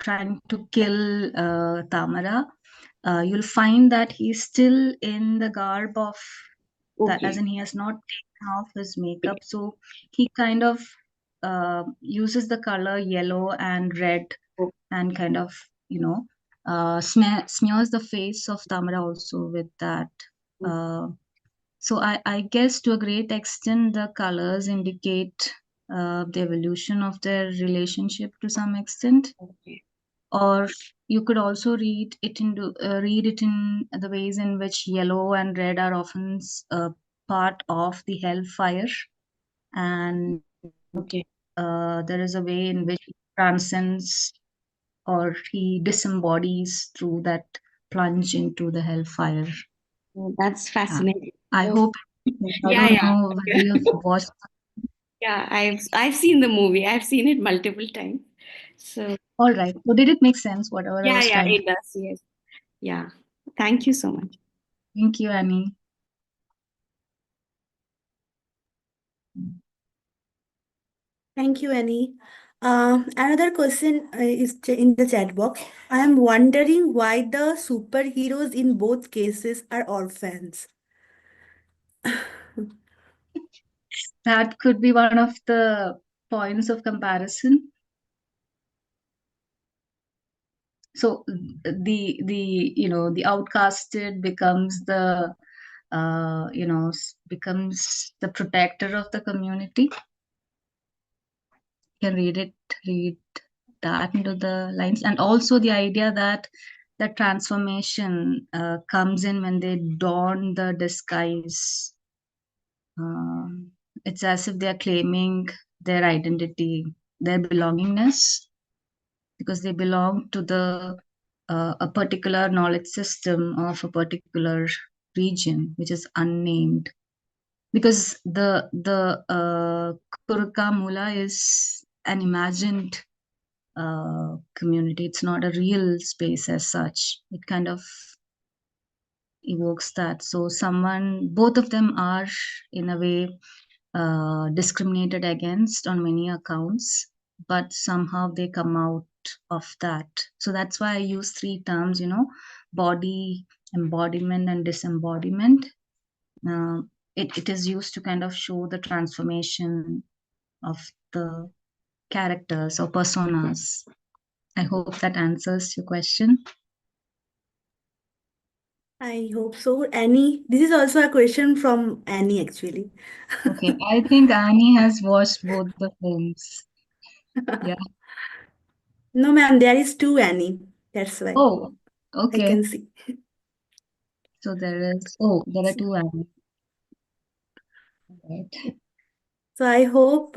trying to kill Tamara, you'll find that he's still in the garb of that, as Okay. in he has not taken off his makeup. So he kind of uses the color yellow and red and kind of, smears the face of Tamara also with that. So I guess to a great extent the colors indicate the evolution of their relationship to some extent. Okay. Or you could also read it in the ways in which yellow and red are often part of the hellfire, and Okay. there is a way in which he transcends or he disembodies through that plunge into the hellfire. Oh, that's fascinating. I Oh, hope I yeah, don't yeah. know whether you've watched. Yeah, I've seen the movie. I've seen it multiple times. So All right. So did it make sense? Whatever I yeah, was yeah, trying to. it does. Yes. Yeah. Thank you so much. Thank you, Annie. Thank you, Annie. Another question is in the chat box. I am wondering why the superheroes in both cases are orphans. That could be one of the points of comparison. So the outcasted becomes becomes the protector of the community. You can read that into the lines, and also the idea that the transformation comes in when they don the disguise. It's as if they are claiming their identity, their belongingness, because they belong to a particular knowledge system of a particular region, which is unnamed. Because the Kurka Mula is an imagined community. It's not a real space as such. It kind of evokes that. So both of them are in a way discriminated against on many accounts, but somehow they come out of that. So that's why I use three terms, body, embodiment, and disembodiment. It is used to kind of show the transformation of the characters or personas. I hope that answers your question. I hope so. Annie, this is also a question from Annie actually. Okay, I think Annie has watched both the films. Yeah. No, ma'am, there is two Annie. That's why Oh, I okay. can see. So there are two Annie. Right. So I hope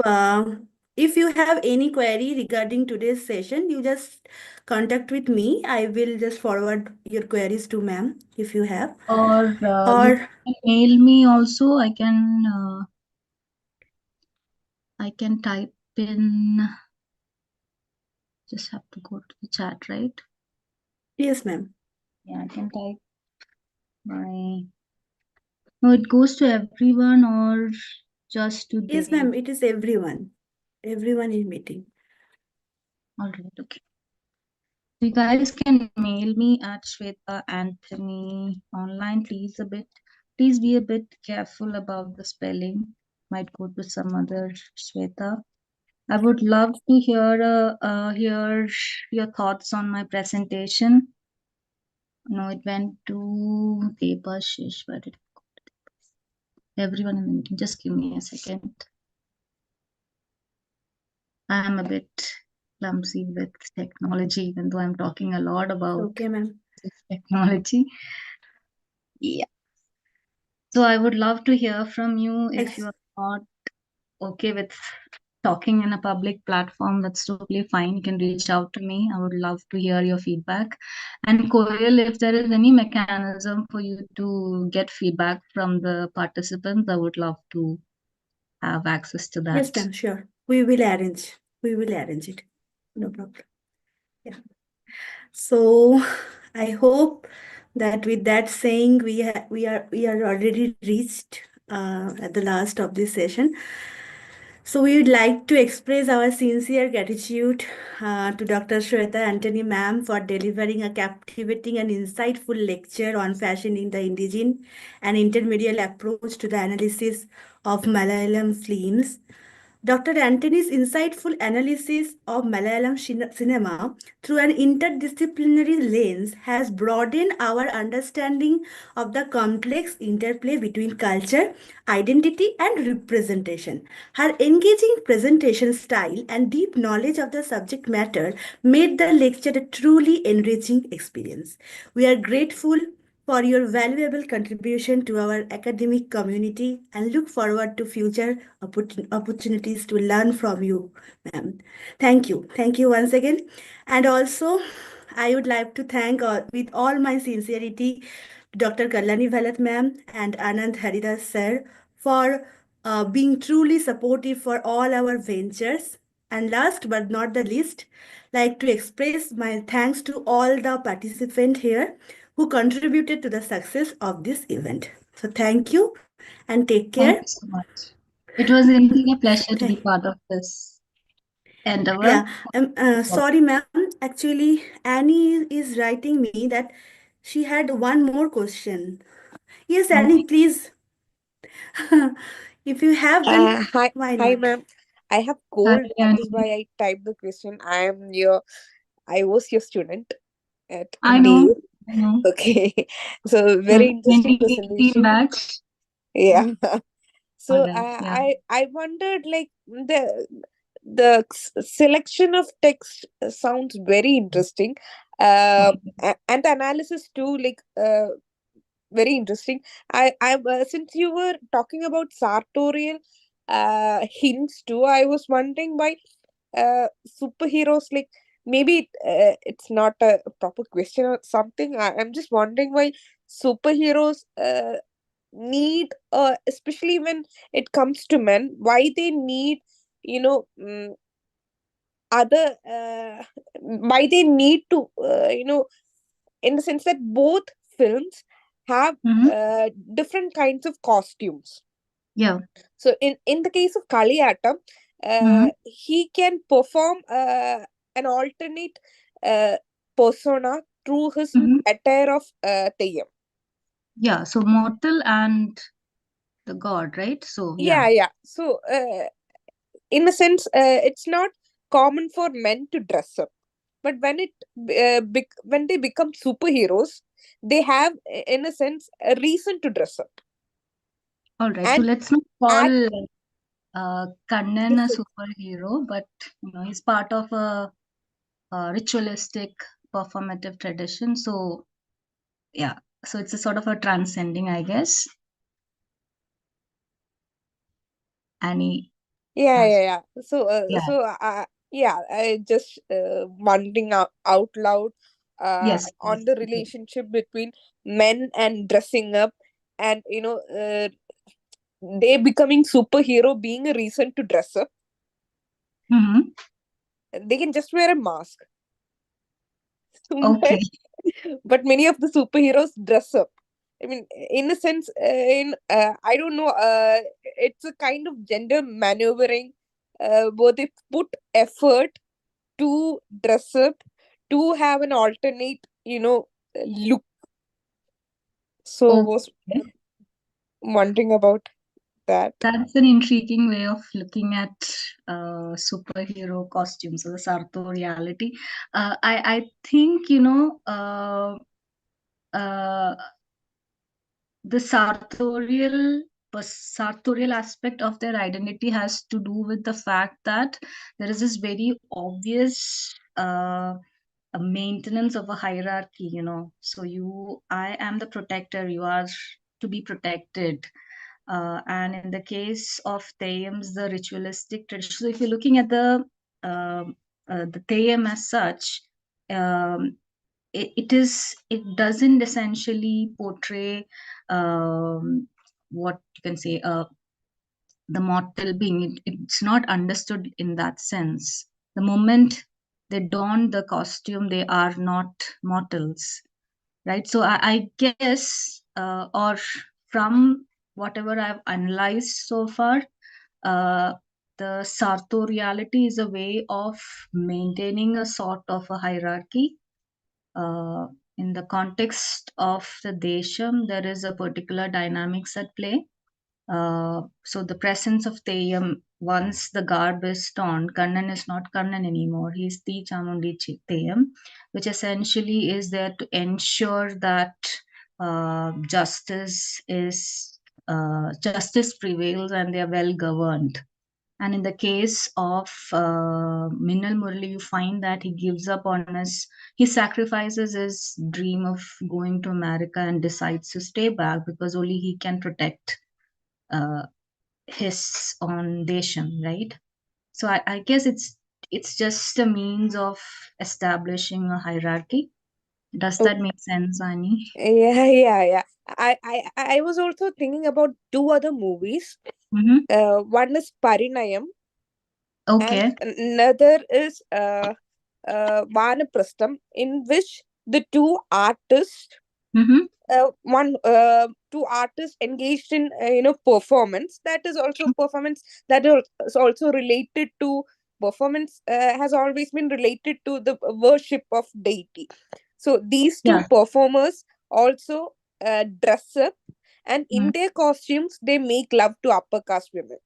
if you have any query regarding today's session, you just contact with me. I will just forward your queries to ma'am if you have. Or you Or can mail me also. I can type in. Just have to go to the chat, right? yes, ma'am. Yeah, I can type my. No, it goes to everyone or just to Yes, them. ma'am. It is everyone. Everyone in meeting. All right, okay. So you guys can mail me at Swetha Antony online. Please be a bit careful about the spelling. Might go to some other Swetha. I would love to hear your thoughts on my presentation. No, it went to Debashish. Where did it go? Everyone in the meeting. Just give me a second. I am a bit clumsy with technology, even though I'm talking a lot about Okay, ma'am. technology. Yeah. So I would love to hear from you if you are not okay with talking in a public platform. That's totally fine. You can reach out to me. I would love to hear your feedback. And Koil, if there is any mechanism for you to get feedback from the participants, I would love to have access to that. Yes, ma'am. Sure. We will arrange. We will arrange it. No problem. Yeah. So I hope that with that saying, we are already reached at the last of this session. So we would like to express our sincere gratitude to Dr. Swetha Antony ma'am for delivering a captivating and insightful lecture on fashion in the Indigene and intermediate approach to the analysis of Malayalam films. Dr. Antony's insightful analysis of Malayalam cinema through an interdisciplinary lens has broadened our understanding of the complex interplay between culture, identity, and representation. Her engaging presentation style and deep knowledge of the subject matter made the lecture a truly enriching experience. We are grateful for your valuable contribution to our academic community and look forward to future opportunities to learn from you, ma'am. Thank you. Thank you once again. And also, I would like to thank with all my sincerity Dr. Kalyani Bhalat ma'am and Anand Haridas sir for being truly supportive for all our ventures. And last but not the least, like to express my thanks to all the participants here who contributed to the success of this event. So thank you and take Thank care. you so much. It was indeed a pleasure to be Thank- part of this endeavor. yeah, sorry, ma'am. Actually, Annie is writing me that she had one more question. Yes, Annie, Okay. please. If you have, then Hi, why hi, not? ma'am. I have Hi, cold. That is why Andy. I typed the question. I was your student at I DU. know. I know. Okay, so very The interesting 2018 presentation. batch. Yeah. Mhm. All So right. Yeah. I wondered like the selection of text sounds very interesting, Okay. and the analysis too. Very interesting. I Since you were talking about sartorial hints too, I was wondering why superheroes, like, maybe it's not a proper question or something. I'm just wondering why superheroes need, especially when it comes to men, why they need, you know mm, other why they need to, in the sense that both films have Mm-hmm. different kinds of costumes. Yeah. So in the case of Kaliyatam, Mm-hmm. he can perform an alternate uh, persona through his Mm-hmm. attire of Theyyam. Yeah. So mortal and the god, right? So yeah. Yeah. So in a sense, it's not common for men to dress up, but when they become superheroes, they have, in a sense, a reason to dress up All right. So and let's not act call Kannan a different. superhero, but he's part of a ritualistic performative tradition. So yeah. So it's a sort of a transcending, I guess. Annie has Yeah. Yeah, I just wondering out loud Yes. on Yes. the Okay. relationship between men and dressing up, and they becoming superhero being a reason to dress up. Mm-hmm. They can just wear a mask. Okay. but but many of the superheroes dress up. I mean, in a sense, in I don't know, it's a kind of gender maneuvering, where they put effort to dress up, to have an alternate, look. So was Okay. wondering about that. That's an intriguing way of looking at superhero costumes or the sartoriality. I think uh, the sartorial aspect of their identity has to do with the fact that there is this very obvious a maintenance of a hierarchy. So I am the protector, you are to be protected. And in the case of Theyyams, the ritualistic tradition. So if you're looking at the Theyyam as such, um, it doesn't essentially portray what you can say the mortal being. It's not understood in that sense. The moment they don the costume, they are not mortals, right? So I guess, or from whatever I've analyzed so far, uh, the sartoriality is a way of maintaining a sort of a hierarchy. uh, in the context of the desham, there is a particular dynamics at play. So the presence of Theyyam, once the garb is torn, Kannan is not Kannan anymore. He's the Chamundi Theyyam, which essentially is there to ensure that justice prevails and they are well governed. And in the case of Minnal Murali, you find that he gives up on he sacrifices his dream of going to America and decides to stay back because only he can protect uh, his own Desham, right? So I guess it's just a means of establishing a hierarchy. Does Oh, that make sense, Ani? yeah. I was also thinking about two other movies. Mm-hmm. One is Parinayam, and Okay. another is Vanaprastham, in which the Mm-hmm. two artists engaged in performance. That is also performance that is also related to performance, has always been related to the worship of deity. So these two Yeah. performers also dress up, and Mm. in their costumes they make love to upper caste women.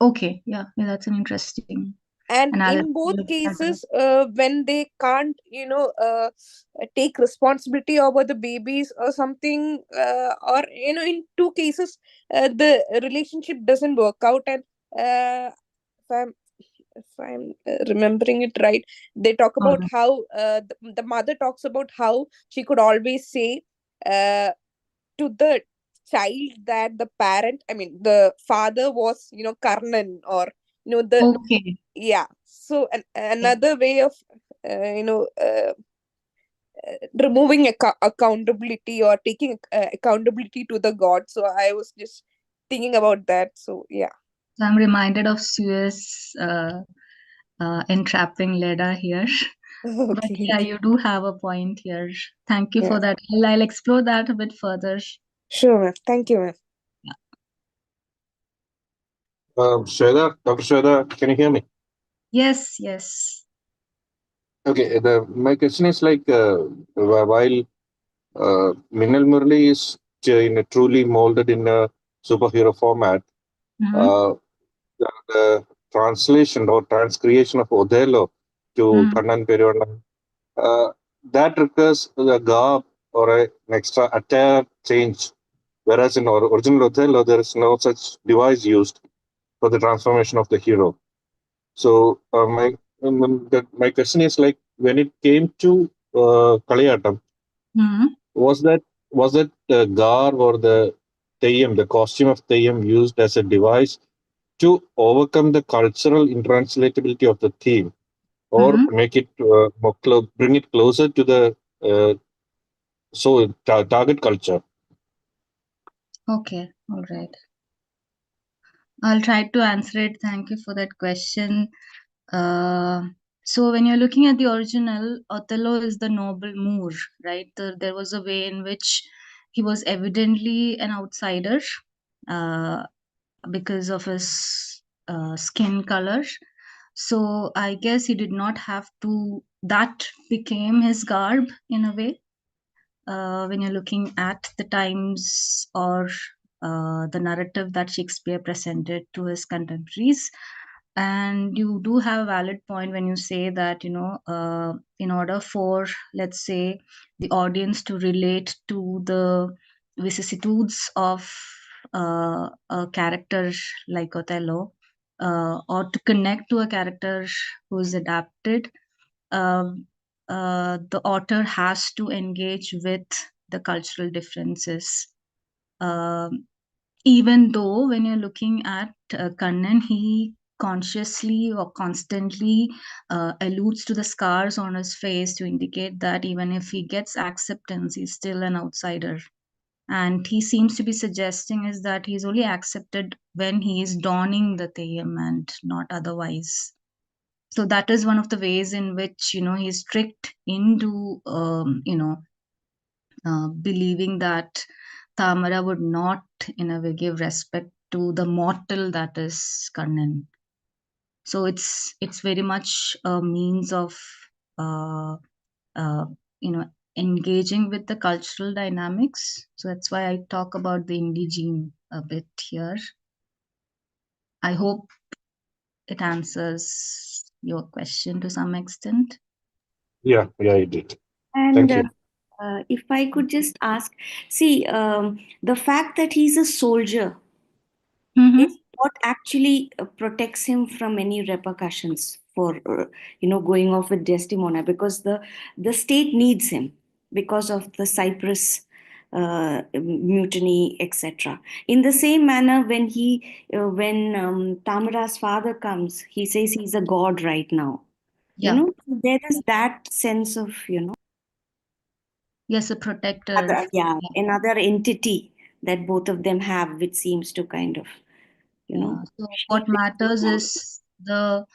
Okay. Yeah. That's an interesting. And And I'll in both look at that. cases, when they can't take responsibility over the babies or something, or in two cases the relationship doesn't work out, and if I'm remembering it right, they talk All about right. how the mother talks about how she could always say uh, to the child that the father was Karnan, or the Okay. yeah. So Okay. another way of removing accountability, or taking accountability to the god. So I was just thinking about that. So yeah. So I'm reminded of Suez entrapping Leda here. But Okay. yeah, you do have a point here. Thank you Yeah, for that. I'll explore that a bit further. sure, ma'am. Thank you, ma'am. Swetha, Dr. Swetha, can you hear me? Yes, yes. Okay, my question is like, while Minnal Murali is truly molded in a superhero format, Mm-hmm. The translation or transcreation of Othello to Mm-hmm. Kannan Peruvannan, that requires a garb or an extra attire change, whereas in original Othello, there is no such device used for the transformation of the hero. So my question is like, when it came to Kaliyatam, Mm-hmm. was that garb or the Theyyam, the costume of Theyyam, used as a device to overcome the cultural intranslatability of the theme, or Mm-hmm. make it bring it closer to the target culture? Okay, all right. I'll try to answer it. Thank you for that question. So when you're looking at the original, Othello is the noble Moor, right? There was a way in which he was evidently an outsider uh, because of his skin color. So I guess he did not have to, that became his garb in a way. When you're looking at the times or the narrative that Shakespeare presented to his contemporaries. And you do have a valid point when you say that, in order for, let's say, the audience to relate to the vicissitudes of a character like Othello, or to connect to a character who is adapted, um, the author has to engage with the cultural differences. Um, Even though when you're looking at Kannan, he consciously or constantly alludes to the scars on his face to indicate that even if he gets acceptance, he's still an outsider. And he seems to be suggesting is that he's only accepted when he is donning the Theyyam and not otherwise. So that is one of the ways in which he's tricked into believing that Tamara would not in a way give respect to the mortal that is Kannan. So it's very much a means of uh, uh, engaging with the cultural dynamics. So that's why I talk about the Indigene a bit here. I hope it answers your question to some extent. Yeah, it did. And Thank you. if I could just ask, see, the fact that he's a soldier Mhm. is what actually protects him from any repercussions for going off with Desdemona, because the state needs him because of the Cyprus mutiny, etc. In the same manner, when Tamara's father comes, he says he's a god right now. Yeah. There is that sense of Yes, a protector. another entity that both of them have, which seems to kind of Yeah. So shape what their matters behavior. is the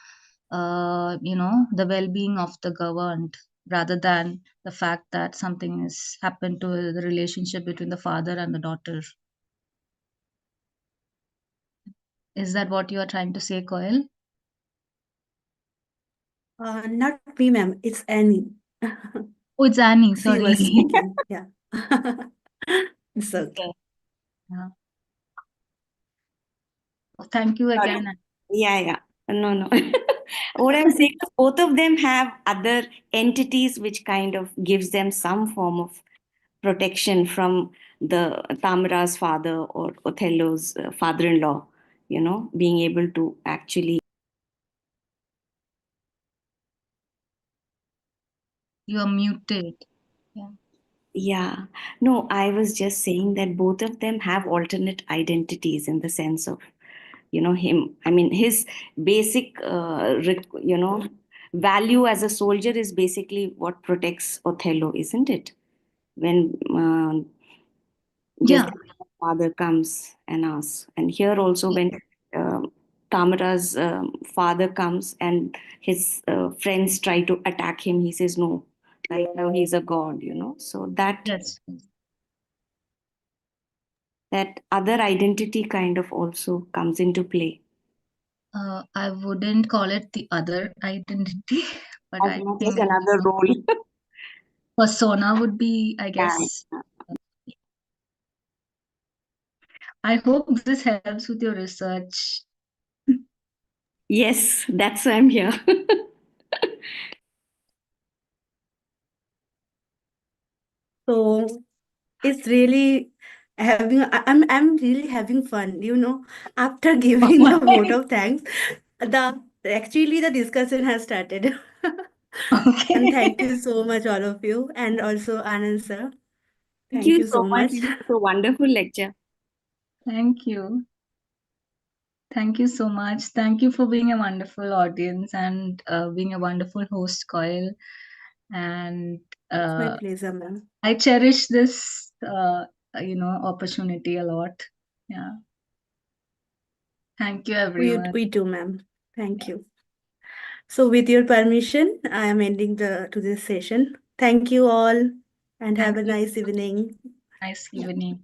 the well-being of the governed, rather than the fact that something has happened to the relationship between the father and the daughter. Is that what you are trying to say, Koil? Not me, ma'am. It's Annie. Oh, it's Annie. She Sorry. was speaking. Yeah. It's okay. Okay. Yeah. Thank you Sorry. again. Yeah. No. What I'm saying is both of them have other entities which kind of gives them some form of protection from the Tamara's father or Othello's father-in-law, being able to actually. You are muted. Yeah. Yeah. No, I was just saying that both of them have alternate identities in the sense of, him. I mean, his basic, value as a soldier is basically what protects Othello, isn't it? When just Yeah. father comes and asks. And here also, when Tamara's father comes and his friends try to attack him, he says, no, right now he's a god, So Yes. that other identity kind of also comes into play. I wouldn't call it the other identity, but As I much as think another role. persona would be, I guess. I hope this helps with your research. Yes, that's why I'm here. So it's really I'm really having fun, after giving the vote of thanks, the discussion has started. And thank you so much, all of you, and also Anand sir. Thank Thank you you so so much. much. It was a wonderful lecture. Thank you. Thank you so much. Thank you for being a wonderful audience and being a wonderful host, Coil. And It's my pleasure, ma'am. I cherish this, opportunity a lot. Yeah. Thank you, everyone. We too, ma'am. Thank you. So with your permission, I am ending to this session. Thank you all, and have a nice evening. Nice evening.